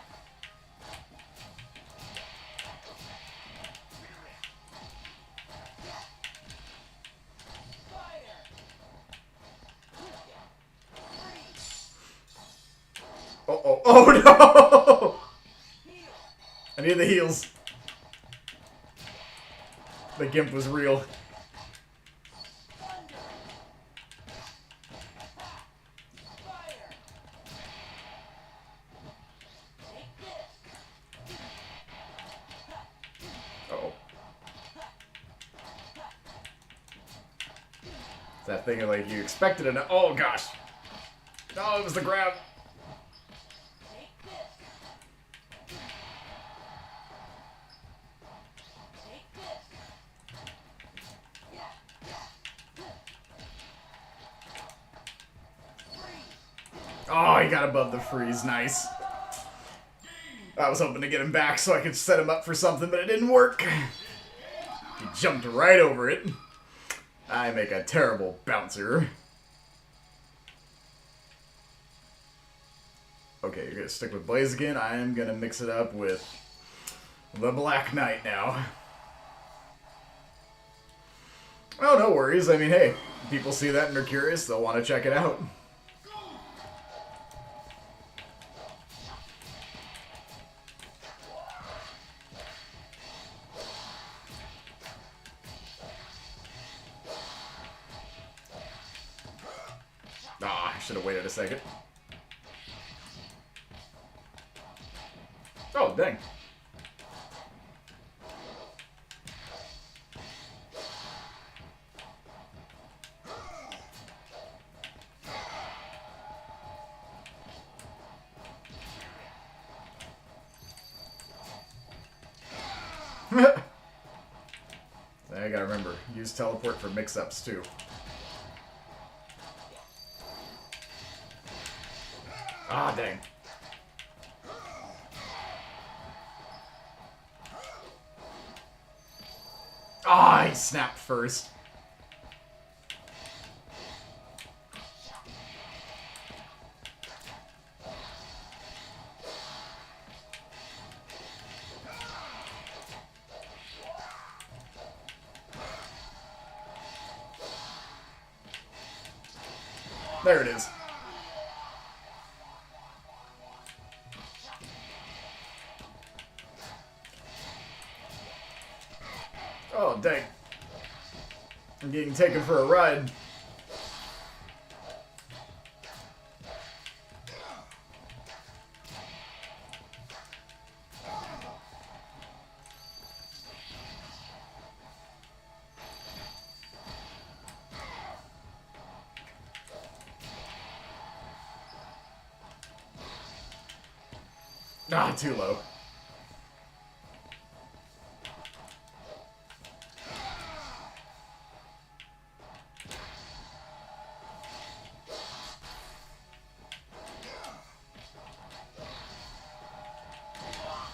A: Uh-oh. Oh no! I need the heals. The gimp was real. Uh-oh. It's that thing of like you expected it. Oh gosh. No, it was the grab. Oh, he got above the freeze. Nice. I was hoping to get him back so I could set him up for something, but it didn't work. He jumped right over it. I make a terrible bouncer. Okay, you're gonna stick with Blaze again. I am gonna mix it up with the Black Knight now. Oh, no worries. I mean, hey, people see that and they're curious. They'll want to check it out. Ah, I should have waited a second. Oh, dang. I gotta remember, use teleport for mix-ups too. Ah, dang. Ah, he snapped first. There it is. Oh, dang. I'm getting taken for a ride. Ah, too low.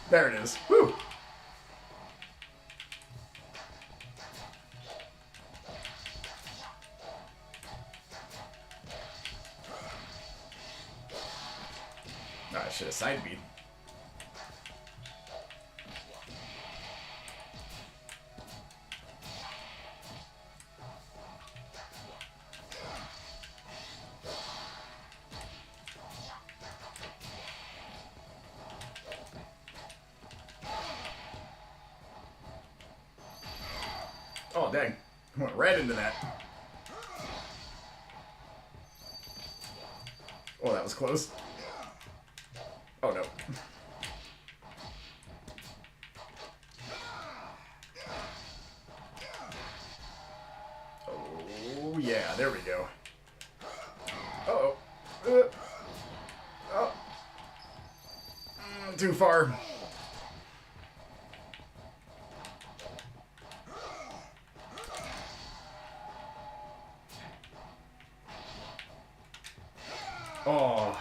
A: There it is. Whew. Oh, I should have side beat. Oh, dang. Went right into that. Oh, that was close. Oh, no. Oh, yeah. There we go. Uh-oh. Oh. Too far. Oh.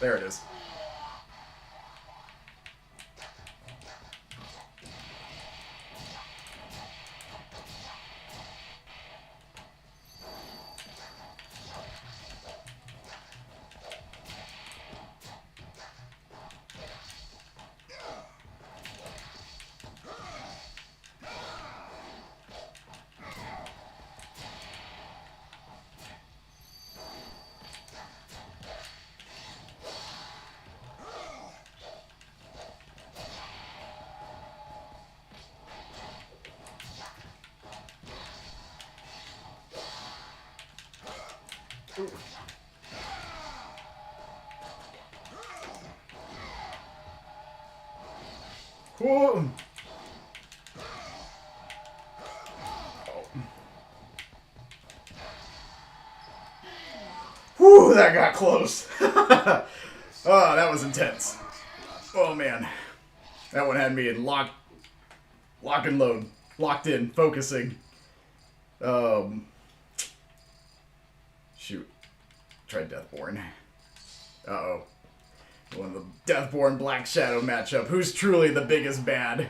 A: There it is. Whoa. Whew, that got close. Oh, that was intense. Oh man, that one had me in lock and load, locked in, focusing. Shoot, tried Deathborn. Uh-oh. One of the Deathborn Black Shadow matchup. Who's truly the biggest bad?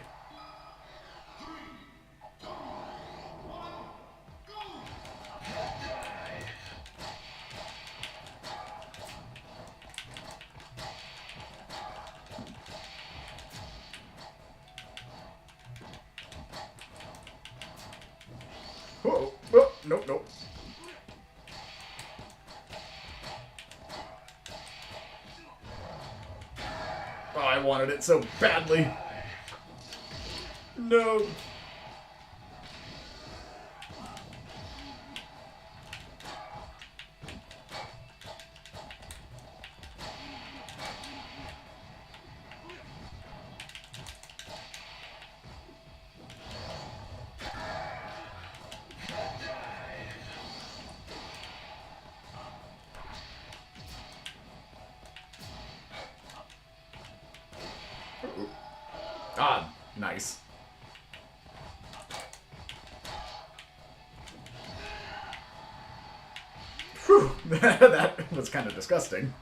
A: Oh, oh, nope, nope. Oh, I wanted it so badly. No. Ah, nice. Whew, that was kind of disgusting.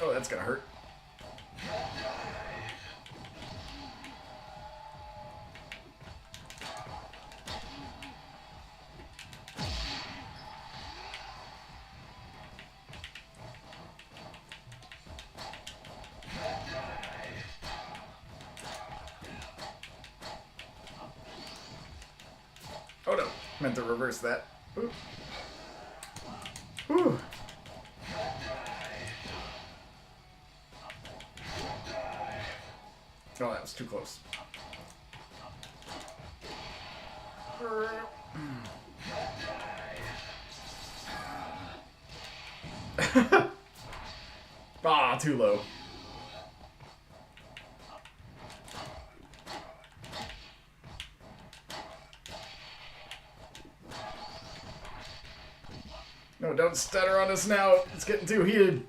A: Oh, that's gonna hurt. Oh no, meant to reverse that. Ooh. Whew. Oh, that was too close. Ah, too low. No, don't stutter on us now. It's getting too heated.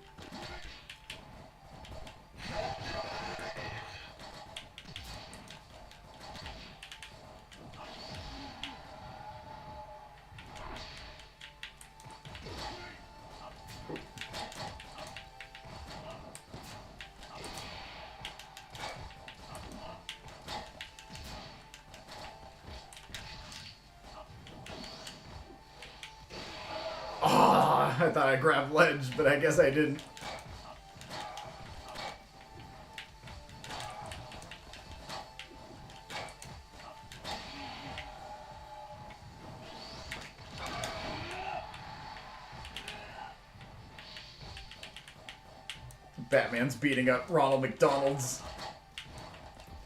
A: I thought I grabbed ledge, but I guess I didn't. Batman's beating up Ronald McDonald's.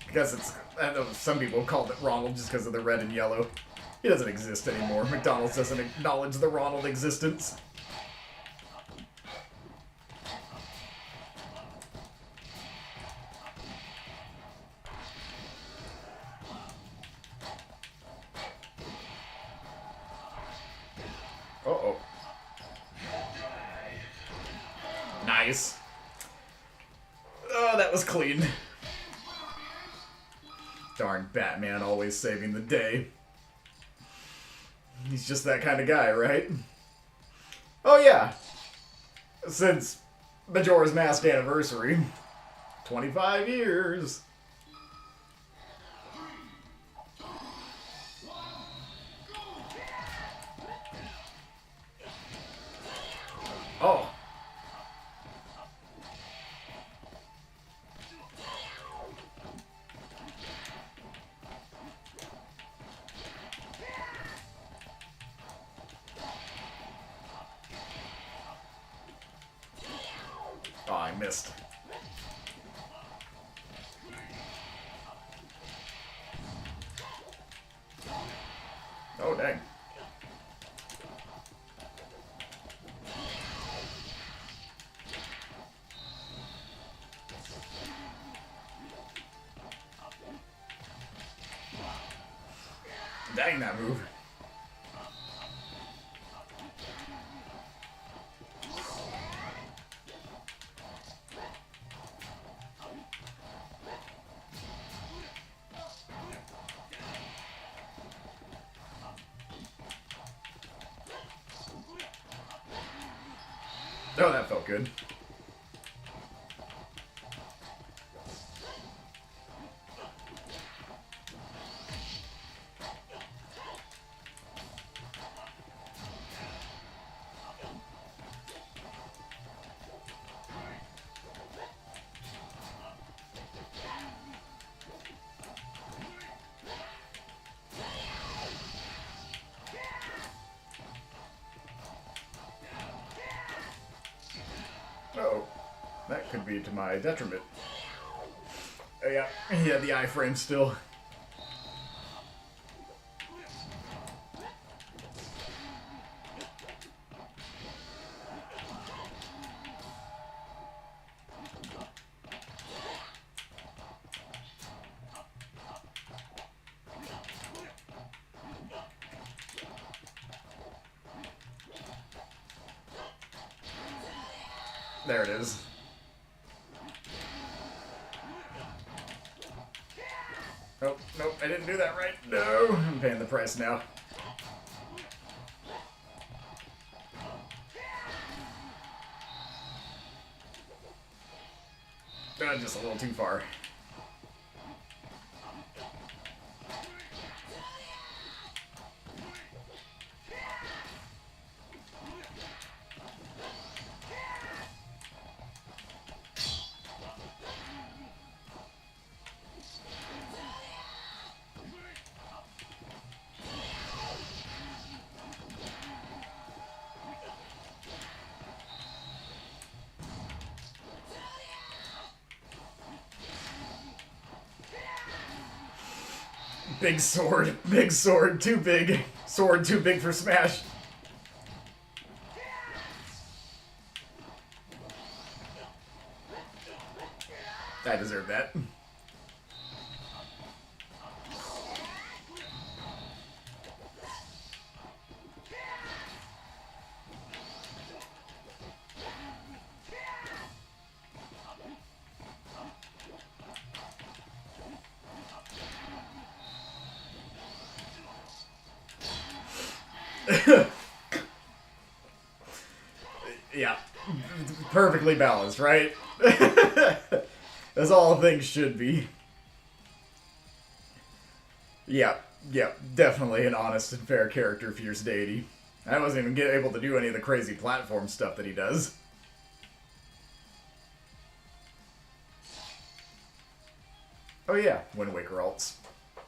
A: Because it's, I know some people called it Ronald just because of the red and yellow. He doesn't exist anymore. McDonald's doesn't acknowledge the Ronald existence. Uh-oh. Nice. Oh, that was clean. Darn Batman, always saving the day. He's just that kind of guy, right? Oh yeah. Since Majora's Mask anniversary. 25 years. missed. Oh, dang. Dang that move. Oh, that felt good. Uh-oh. That could be to my detriment. Oh, yeah. Yeah, the iframe still. There it is. Oh, nope, I didn't do that right. No, I'm paying the price now. Just a little too far. Big sword, too big. Sword too big for smash. I deserve that. Yeah, perfectly balanced, right? As all things should be. Yeah, definitely an honest and fair character, Fierce Deity. I wasn't even able to do any of the crazy platform stuff that he does. Oh yeah, Wind Waker alts.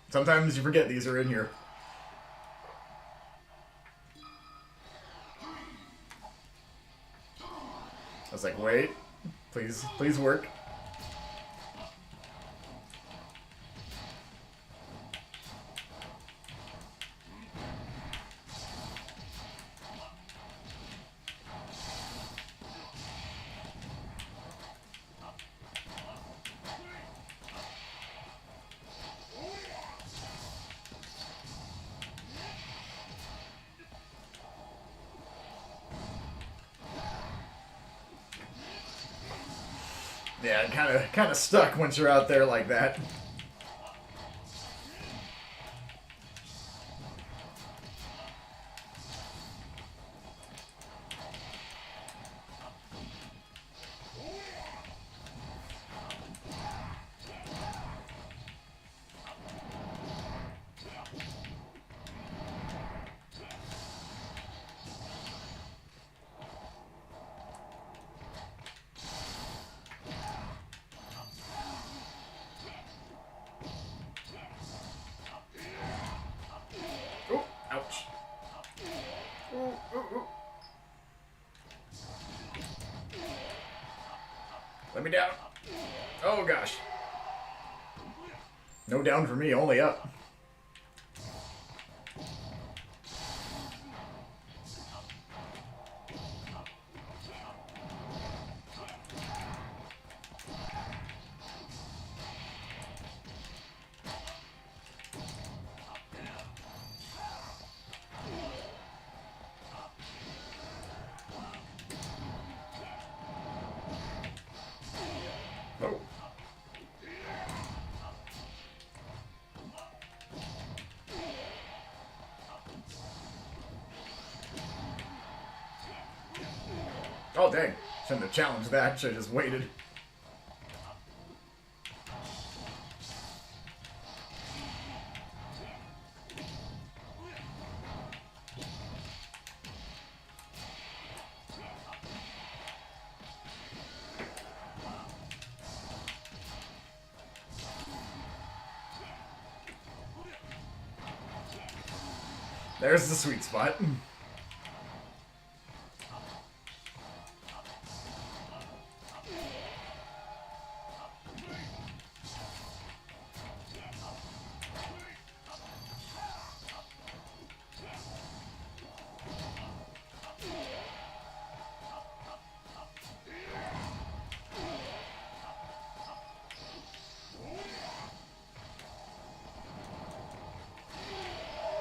A: Sometimes you forget these are in here. I was like, wait, please work. Yeah, kind of stuck once you're out there like that. Let me down. Oh gosh. No down for me, only up. Oh. Oh dang. Shouldn't have challenged that, should've just waited. There's the sweet spot.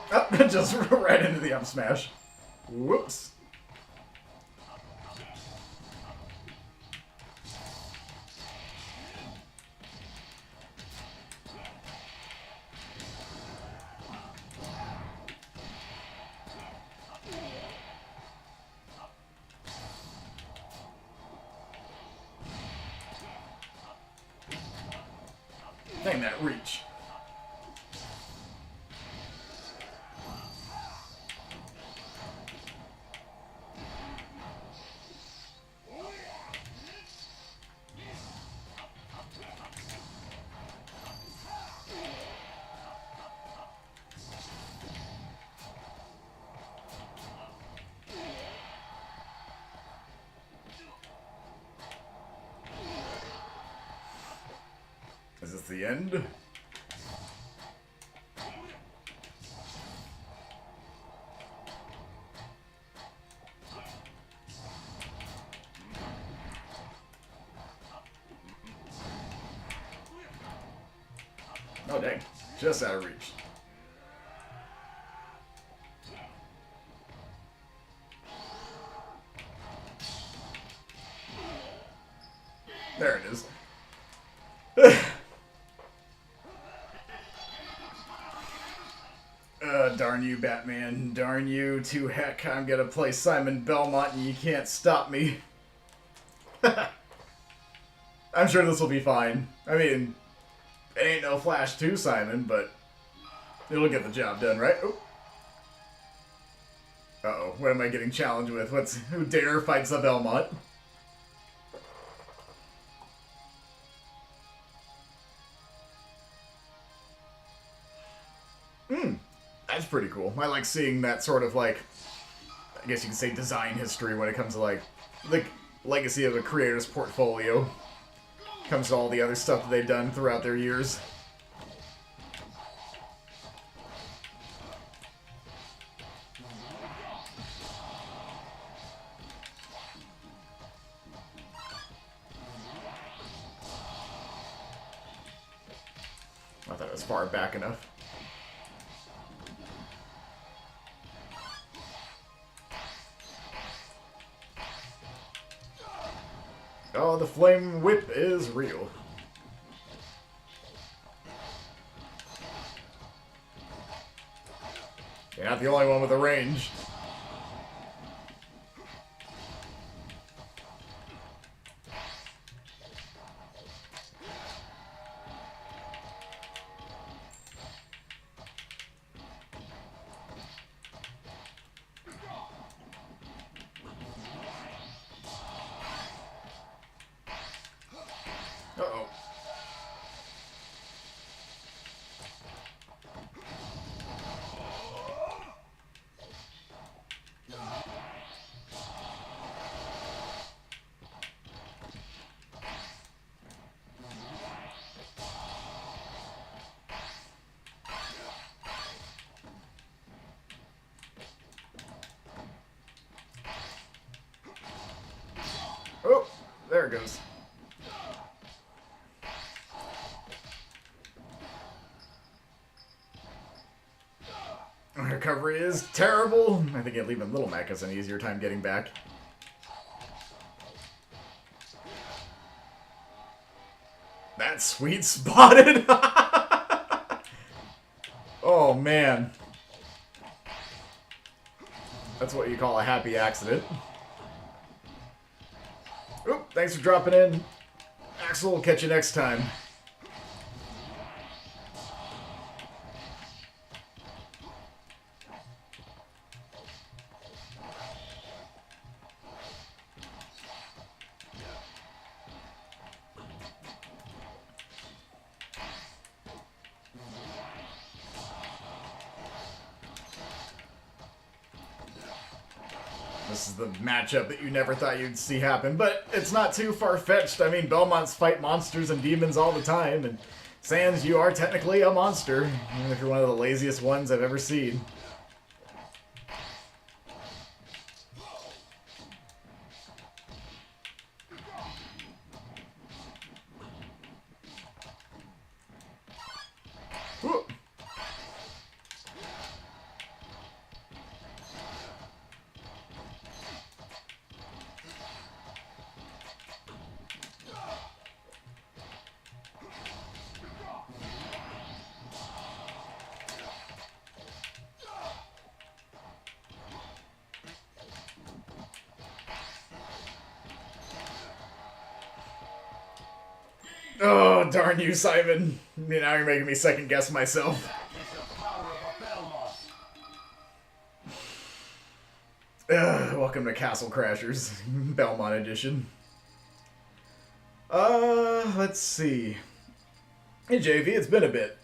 A: Oh, just right into the up smash. Whoops. Dang that reach. Is this the end? Oh dang, just out of reach. There it is. Darn you, Batman. Darn you to heck. I'm gonna play Simon Belmont and you can't stop me. I'm sure this will be fine. I mean, it ain't no Flash 2, Simon, but it'll get the job done, right? Oh. Uh-oh, what am I getting challenged with? Who dare fights the Belmont? That's pretty cool. I like seeing that sort of, like, I guess you could say design history when it comes to, like, the legacy of a creator's portfolio. Comes to all the other stuff that they've done throughout their years. I thought it was far back enough. Oh, the flame whip is real. You're not the only one with a range. Uh-oh. Oh, there it goes. Recovery is terrible. I think even Little Mac has an easier time getting back. That's sweet spotted. Oh, man. That's what you call a happy accident. Oop, thanks for dropping in. Axel, will catch you next time. This is the matchup that you never thought you'd see happen, but it's not too far-fetched. I mean, Belmonts fight monsters and demons all the time, and Sans, you are technically a monster, even if you're one of the laziest ones I've ever seen. Whoa. Oh, darn you, Simon. Now you're making me second guess myself. Welcome to Castle Crashers, Belmont edition. Let's see. Hey, JV, it's been a bit.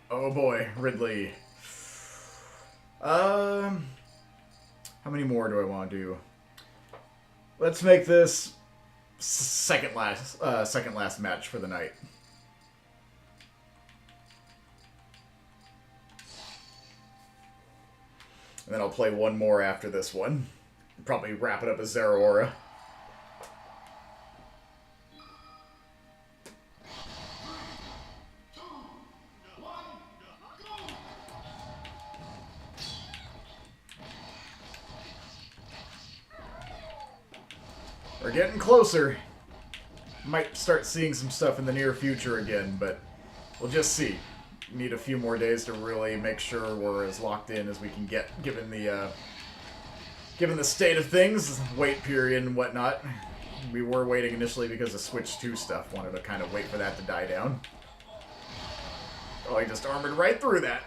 A: Oh boy, Ridley. How many more do I want to do? Let's make this second last match for the night. And then I'll play one more after this one. Probably wrap it up as Zeraora. We're getting closer. Might start seeing some stuff in the near future again, but we'll just see. Need a few more days to really make sure we're as locked in as we can get, given the state of things, wait period and whatnot. We were waiting initially because of Switch 2 stuff. Wanted to kind of wait for that to die down. Oh, he just armored right through that.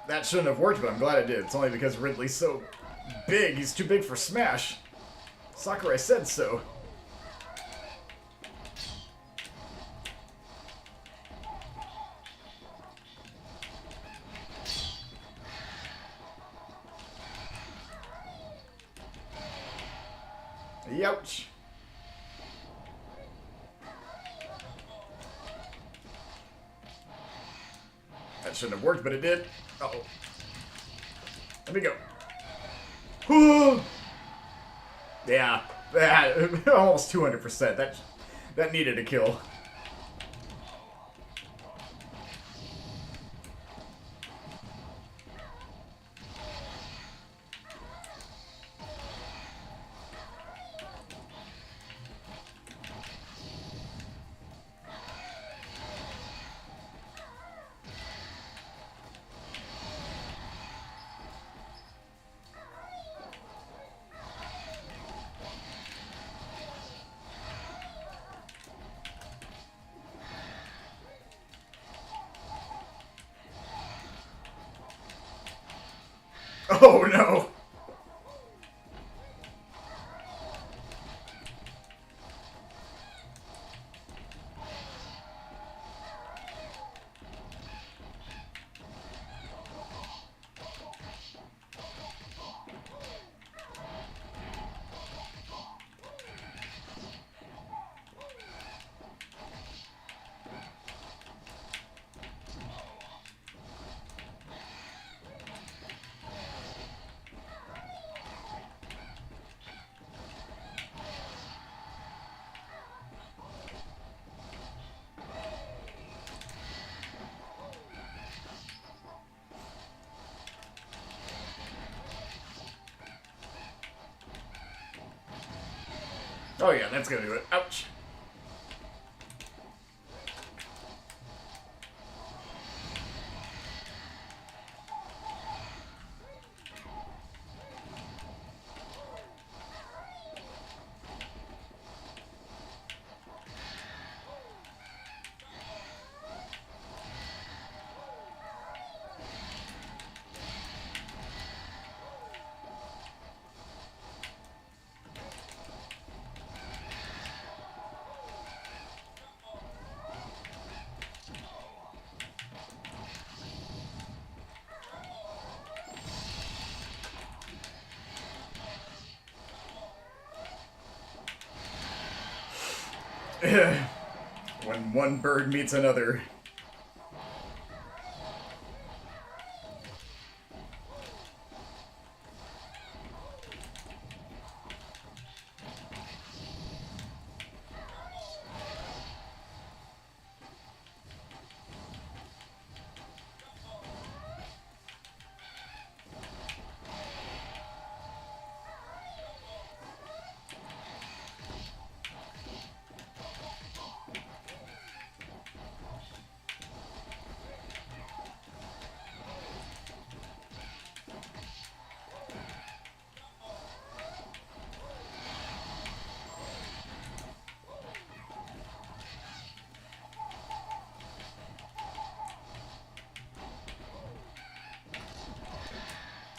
A: That shouldn't have worked, but I'm glad it did. It's only because Ridley's so big. He's too big for Smash. Sakurai said so. Youch. That shouldn't have worked, but it did. Uh-oh. Let me go. Whew. Yeah, that almost 200%. That needed a kill. Oh no! Oh yeah, that's gonna do it. Ouch. When one bird meets another.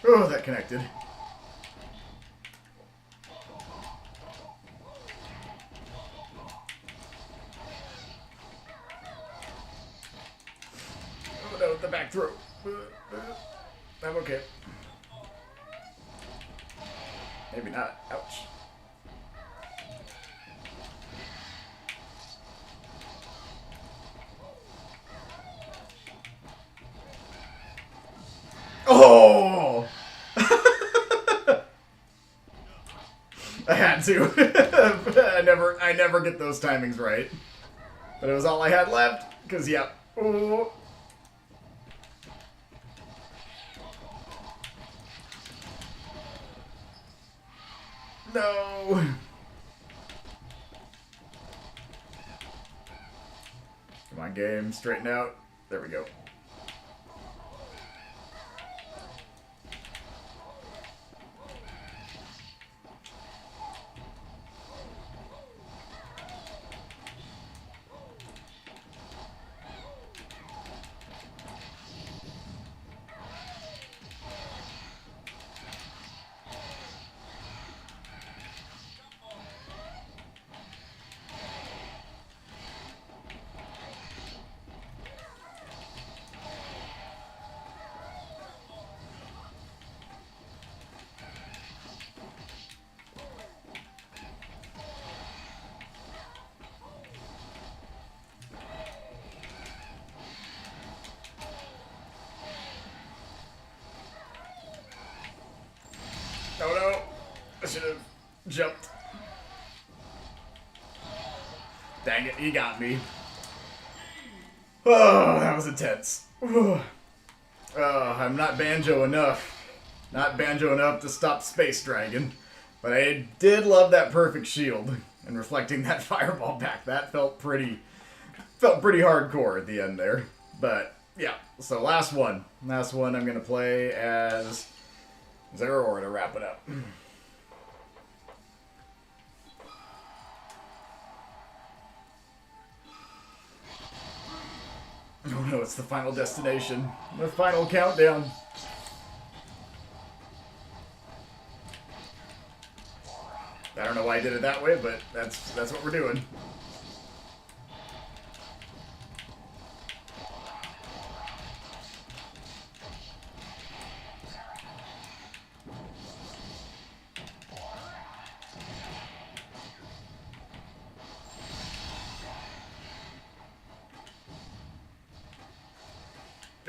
A: Oh, that connected. Oh no, the back throw. I'm okay. Maybe not. Ouch. Oh! I had to. I never get those timings right. But it was all I had left. Cause yep. Yeah. Ooh. No. Come on, game. Straighten out. There we go. Oh no! I should have jumped. Dang it, he got me. Oh, that was intense. Oh, I'm not Banjo enough. Not Banjo enough to stop Space Dragon. But I did love that perfect shield and reflecting that fireball back. That felt pretty hardcore at the end there. But yeah, so last one. Last one I'm gonna play as Zeraor to wrap it up. Oh no, it's the final destination. The final countdown. I don't know why I did it that way, but that's what we're doing.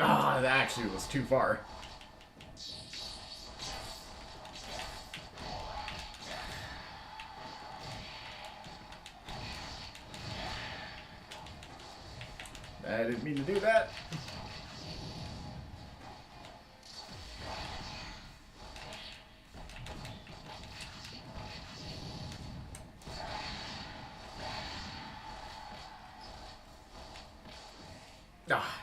A: Ah, that actually was too far. I didn't mean to do that. Ah.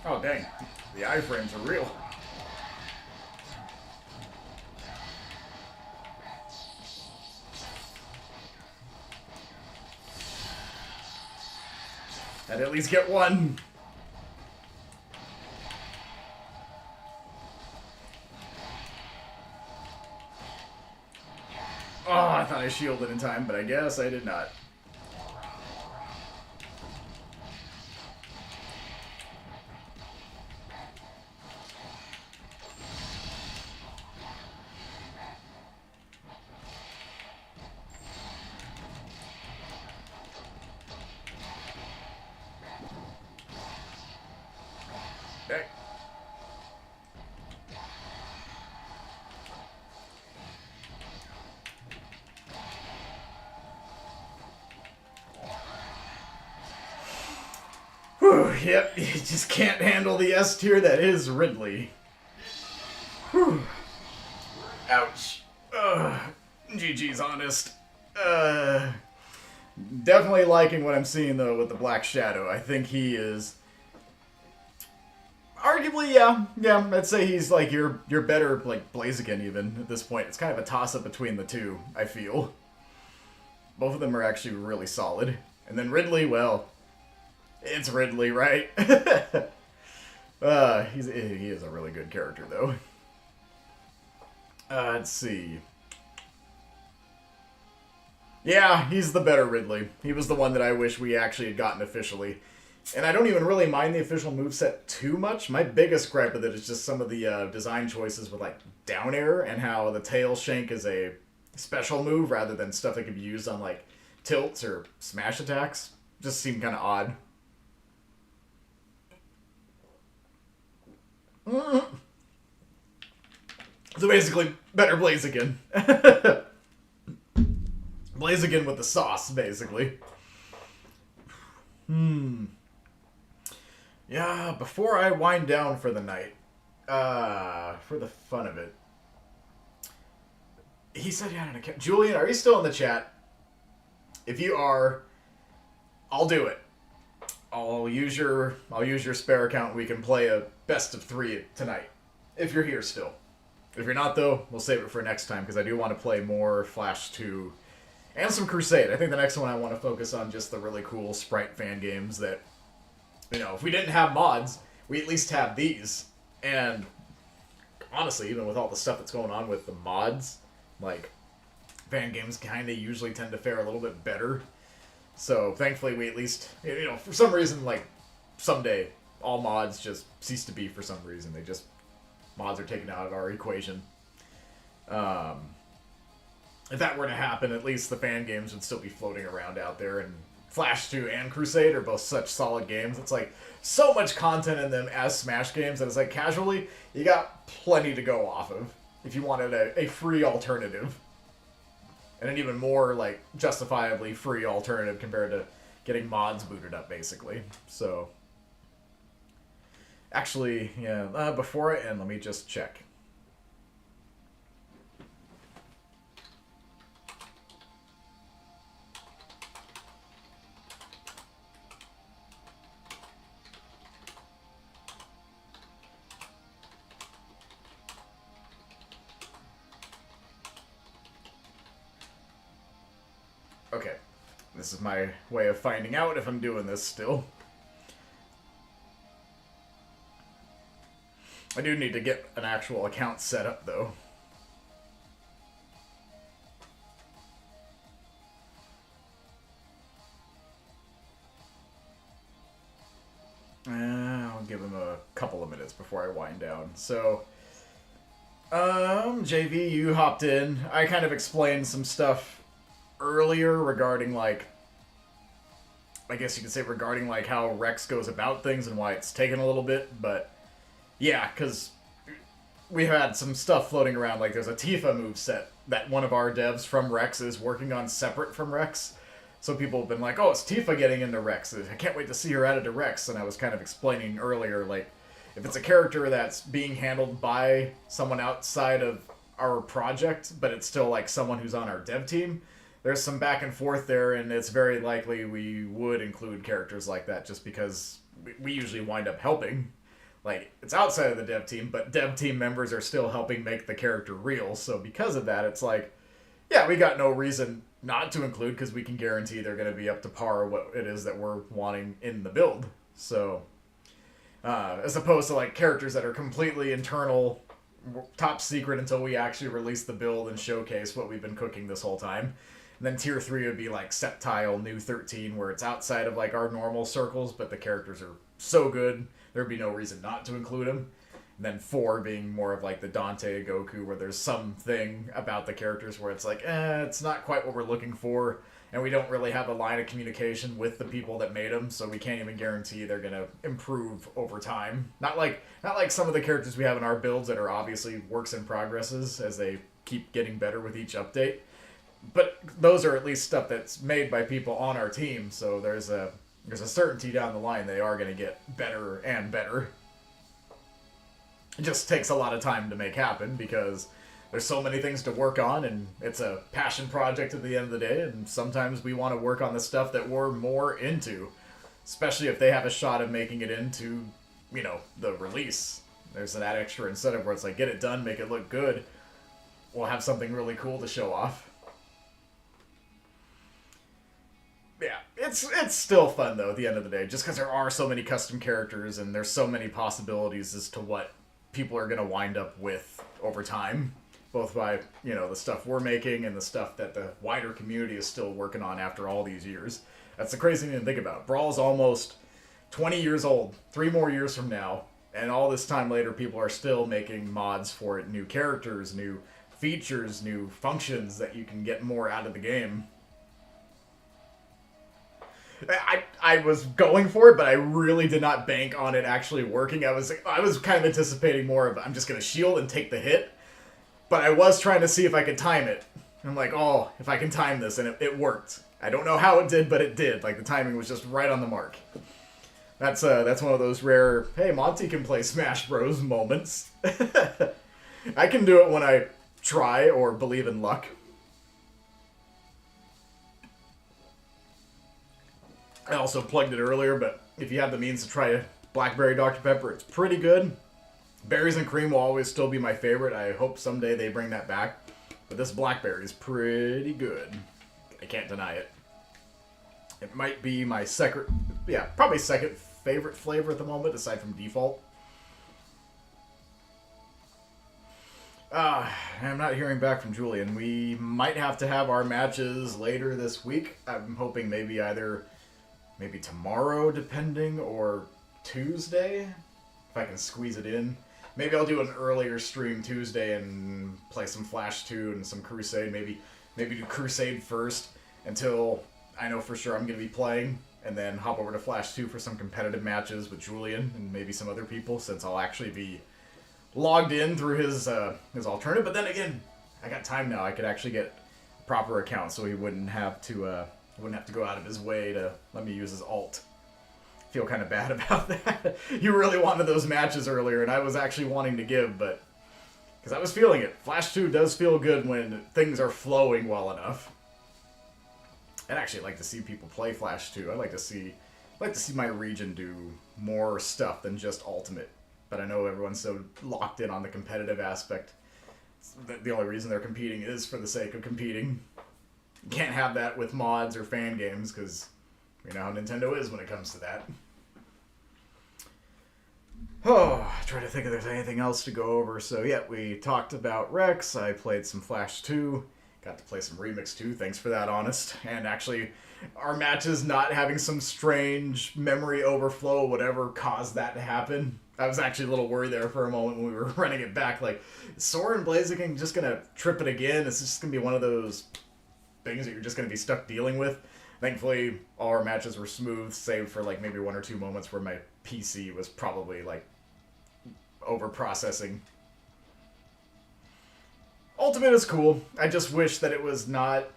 A: Oh, dang. The iframes are real. I'd at least get one. Oh, I thought I shielded in time, but I guess I did not. Okay. Whew, yep, you just can't handle the S tier that is Ridley. Whew. Ouch. GG's honest. Definitely liking what I'm seeing though with the Black Shadow. I think he is arguably, yeah, I'd say he's like your better like Blaziken even at this point. It's kind of a toss up between the two, I feel. Both of them are actually really solid. And then Ridley, well, it's Ridley, right? He is a really good character though. Let's see. Yeah, he's the better Ridley. He was the one that I wish we actually had gotten officially. And I don't even really mind the official moveset too much. My biggest gripe with it is just some of the design choices with, like, down air and how the tail shank is a special move rather than stuff that could be used on, like, tilts or smash attacks. Just seemed kind of odd. So basically, better Blaziken. Blaziken with the sauce, basically. Yeah, before I wind down for the night, for the fun of it, he said he had an account. Julian, are you still in the chat? If you are, I'll do it. I'll use your spare account. We can play a best of 3 tonight, if you're here still. If you're not, though, we'll save it for next time, because I do want to play more Flash 2 and some Crusade. I think the next one I want to focus on just the really cool Sprite fan games that, you know, if we didn't have mods, we at least have these. And honestly, even with all the stuff that's going on with the mods, like, fan games kind of usually tend to fare a little bit better. So thankfully we at least, you know, for some reason, like, someday all mods just cease to be for some reason. They just, mods are taken out of our equation. If that were to happen, at least the fan games would still be floating around out there, and Flash 2 and Crusade are both such solid games. It's like so much content in them as Smash games that it's like casually, you got plenty to go off of if you wanted a free alternative. And an even more, like, justifiably free alternative compared to getting mods booted up, basically. So, actually, yeah, before I end, let me just check. Okay, this is my way of finding out if I'm doing this still. I do need to get an actual account set up, though. I'll give him a couple of minutes before I wind down. So, JV, you hopped in. I kind of explained some stuff earlier regarding, like, I guess you could say regarding, like, how Rex goes about things and why it's taken a little bit, but yeah, because we had some stuff floating around, like there's a Tifa moveset that one of our devs from Rex is working on separate from Rex. So people have been like, oh, it's Tifa getting into Rex. I can't wait to see her added to Rex. And I was kind of explaining earlier, like, if it's a character that's being handled by someone outside of our project, but it's still like someone who's on our dev team, there's some back and forth there, and it's very likely we would include characters like that just because we usually wind up helping. Like, it's outside of the dev team, but dev team members are still helping make the character real. So because of that, it's like, yeah, we got no reason not to include because we can guarantee they're going to be up to par what it is that we're wanting in the build. So, as opposed to like characters that are completely internal, top secret until we actually release the build and showcase what we've been cooking this whole time. And then tier 3 would be like Septile, New 13, where it's outside of like our normal circles, but the characters are so good, there'd be no reason not to include them. And then 4 being more of like the Dante, Goku, where there's something about the characters where it's like, it's not quite what we're looking for, and we don't really have a line of communication with the people that made them, so we can't even guarantee they're gonna improve over time. Not like some of the characters we have in our builds that are obviously works in progresses as they keep getting better with each update. But those are at least stuff that's made by people on our team, so there's a certainty down the line they are gonna get better and better. It just takes a lot of time to make happen because there's so many things to work on, and it's a passion project at the end of the day, and sometimes we want to work on the stuff that we're more into, especially if they have a shot of making it into, the release. There's that extra incentive where it's like, get it done, make it look good, we'll have something really cool to show off. Yeah, it's still fun, though, at the end of the day, just because there are so many custom characters, and there's so many possibilities as to what people are going to wind up with over time, both by, the stuff we're making and the stuff that the wider community is still working on after all these years. That's the crazy thing to think about. Brawl's almost 20 years old, 3 more years from now, and all this time later, people are still making mods for it, new characters, new features, new functions that you can get more out of the game. I was going for it, but I really did not bank on it actually working. I was kind of anticipating more of, I'm just going to shield and take the hit. But I was trying to see if I could time it. And I'm like, oh, if I can time this, and it worked. I don't know how it did, but it did. Like, the timing was just right on the mark. That's one of those rare, hey, Monte can play Smash Bros. Moments. I can do it when I try or believe in luck. I also plugged it earlier, but if you have the means to try a Blackberry Dr. Pepper, it's pretty good. Berries and cream will always still be my favorite. I hope someday they bring that back. But this blackberry is pretty good. I can't deny it. It might be my probably second favorite flavor at the moment, aside from default. I'm not hearing back from Julian. We might have to have our matches later this week. I'm hoping maybe tomorrow, depending, or Tuesday, if I can squeeze it in. Maybe I'll do an earlier stream Tuesday and play some Flash 2 and some Crusade. Maybe do Crusade first until I know for sure I'm going to be playing, and then hop over to Flash 2 for some competitive matches with Julian and maybe some other people, since I'll actually be logged in through his alternative. But then again, I got time now. I could actually get a proper account, so he wouldn't have to go out of his way to let me use his alt. Feel kind of bad about that. You really wanted those matches earlier, and I was actually wanting to give, but because I was feeling it. Flash 2 does feel good when things are flowing well enough. I'd actually like to see people play Flash 2. I'd like to see my region do more stuff than just Ultimate. But I know everyone's so locked in on the competitive aspect. The only reason they're competing is for the sake of competing. You can't have that with mods or fan games, because you know how Nintendo is when it comes to that. Oh, I try to think if there's anything else to go over. So yeah, we talked about Rex. I played some Flash 2. Got to play some Remix 2. Thanks for that, Honest. And actually, our matches not having some strange memory overflow, whatever caused that to happen. I was actually a little worried there for a moment when we were running it back. Like, is Sora and Blaziken just going to trip it again? Is this just going to be one of those things that you're just going to be stuck dealing with? Thankfully, all our matches were smooth, save for like maybe 1 or 2 moments where my PC was probably like over-processing. Ultimate is cool. I just wish that it was not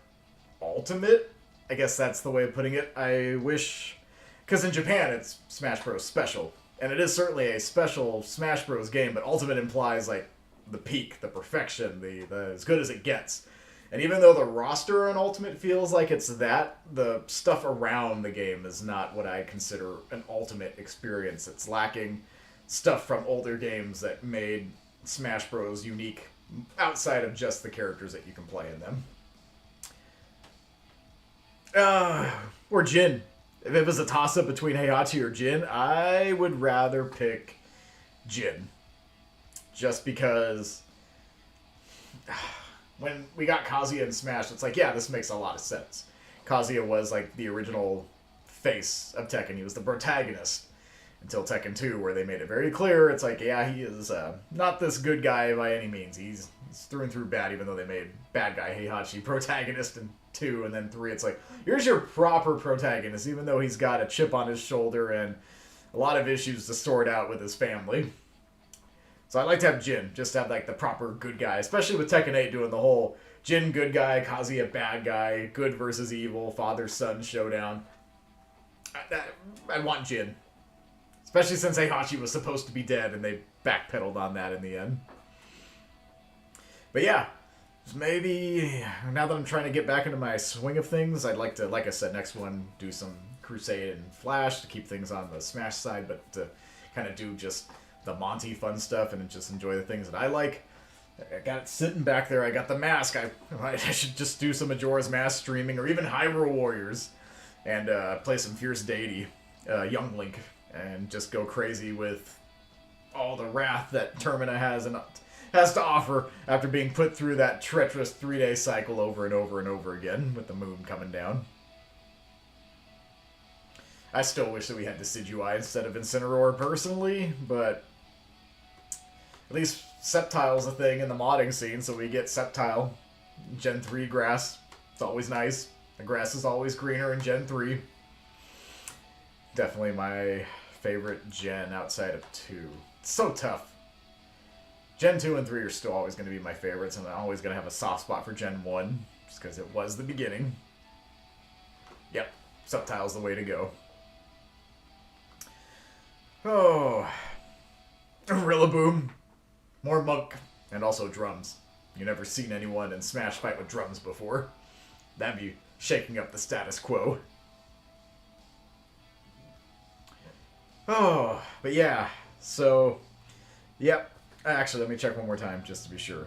A: Ultimate. I guess that's the way of putting it. I wish... Because in Japan, it's Smash Bros. Special. And it is certainly a special Smash Bros. Game, but Ultimate implies, like, the peak, the perfection, the as good as it gets. And even though the roster on Ultimate feels like it's that, the stuff around the game is not what I consider an Ultimate experience. It's lacking stuff from older games that made Smash Bros. Unique outside of just the characters that you can play in them. Or Jin. If it was a toss-up between Heihachi or Jin, I would rather pick Jin. Just because... when we got Kazuya in Smash, it's like, yeah, this makes a lot of sense. Kazuya was, like, the original face of Tekken. He was the protagonist until Tekken 2, where they made it very clear. It's like, yeah, he is not this good guy by any means. He's through and through bad, even though they made bad guy Heihachi protagonist in 2, and then 3, it's like, here's your proper protagonist, even though he's got a chip on his shoulder and a lot of issues to sort out with his family. So I'd like to have Jin, just to have, like, the proper good guy, especially with Tekken 8 doing the whole Jin good guy, Kazuya bad guy, good versus evil, father-son showdown. I'd want Jin. Especially since Heihachi was supposed to be dead, and they backpedaled on that in the end. But yeah, maybe, now that I'm trying to get back into my swing of things, I'd like to, like I said, next one, do some Crusade and Flash to keep things on the Smash side, but to kind of do just the Monte fun stuff and just enjoy the things that I like. I got it sitting back there. I got the mask. I should just do some Majora's Mask streaming, or even Hyrule Warriors, and play some Fierce Deity, Young Link, and just go crazy with all the wrath that Termina has to offer after being put through that treacherous 3-day cycle over and over and over again with the moon coming down. I still wish that we had Decidueye instead of Incineroar personally, but at least Sceptile's a thing in the modding scene, so we get Sceptile. Gen 3 grass. It's always nice. The grass is always greener in Gen 3. Definitely my favorite gen outside of 2. It's so tough. Gen 2 and 3 are still always going to be my favorites, and I'm always going to have a soft spot for Gen 1, just because it was the beginning. Yep, Sceptile's the way to go. Oh. Rillaboom. More monk. And also drums. You've never seen anyone in Smash fight with drums before. That'd be shaking up the status quo. Oh, but yeah. So, yep. Actually, let me check one more time just to be sure.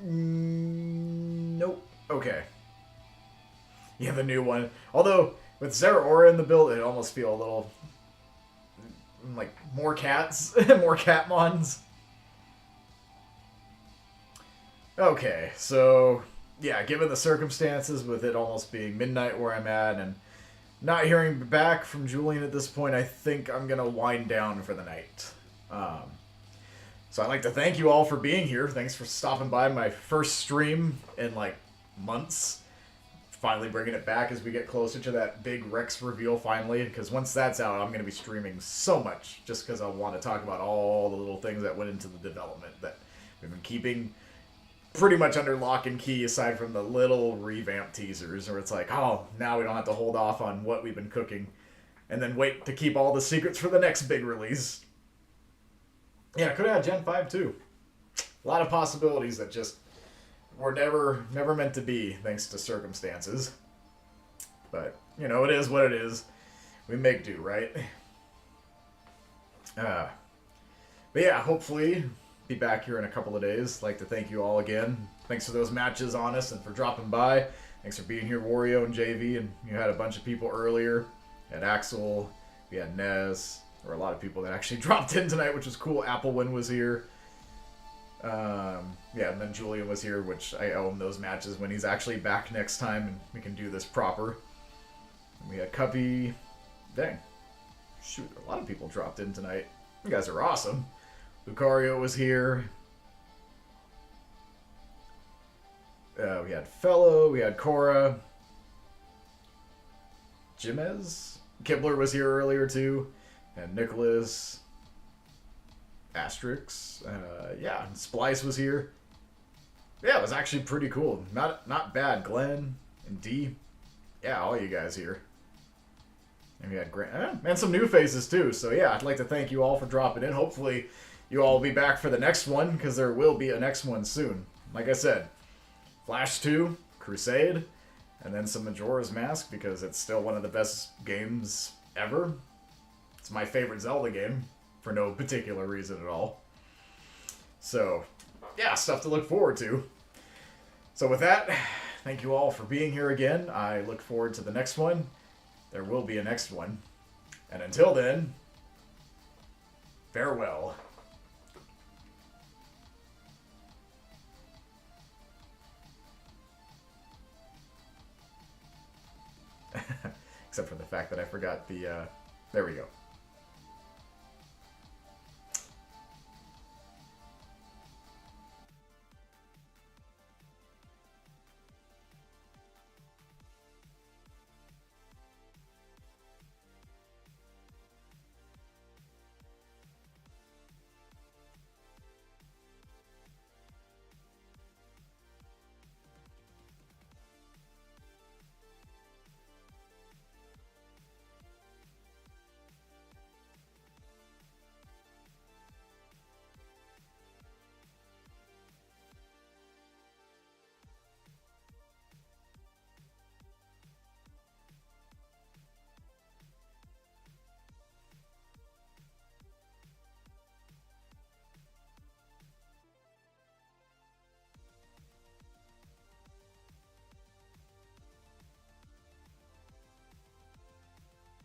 A: Nope. Okay. Yeah, the new one. Although, with Zeraora in the build, it almost feel a little... like, more cats. More Catmons. Okay, so... yeah, given the circumstances, with it almost being midnight where I'm at, and not hearing back from Julian at this point, I think I'm gonna wind down for the night. So I'd like to thank you all for being here. Thanks for stopping by my first stream in, like, months. Finally bringing it back as we get closer to that big Rex reveal finally, because once that's out, I'm going to be streaming so much, just because I want to talk about all the little things that went into the development that we've been keeping pretty much under lock and key, aside from the little revamp teasers, where it's like, oh, now we don't have to hold off on what we've been cooking, and then wait to keep all the secrets for the next big release. Yeah, could have had Gen 5 too. A lot of possibilities that just were never meant to be, thanks to circumstances. But, you know, it is what it is. We make do, right? But yeah, hopefully be back here in a couple of days. Like to thank you all again. Thanks for those matches on us and for dropping by. Thanks for being here, Wario and JV. And you had a bunch of people earlier. We had Axel, we had Nez. There were a lot of people that actually dropped in tonight, which was cool. Applewin was here. Yeah, and then Julian was here, which I owe him those matches when he's actually back next time and we can do this proper. And we had Cuppy. Dang. Shoot, a lot of people dropped in tonight. You guys are awesome. Lucario was here. We had Fellow, we had Cora. Jimez? Kibler was here earlier too. And Nicholas. Asterix. Yeah, and Splice was here. Yeah, it was actually pretty cool. Not bad. Glenn and D. Yeah, all you guys here. And we had Grant, and some new faces too. So yeah, I'd like to thank you all for dropping in. Hopefully, you all will be back for the next one because there will be a next one soon. Like I said, Flash 2, Crusade, and then some Majora's Mask because it's still one of the best games ever. It's my favorite Zelda game for no particular reason at all. So, yeah, stuff to look forward to. So with that, thank you all for being here again. I look forward to the next one. There will be a next one. And until then, farewell. Except for the fact that I forgot the, there we go.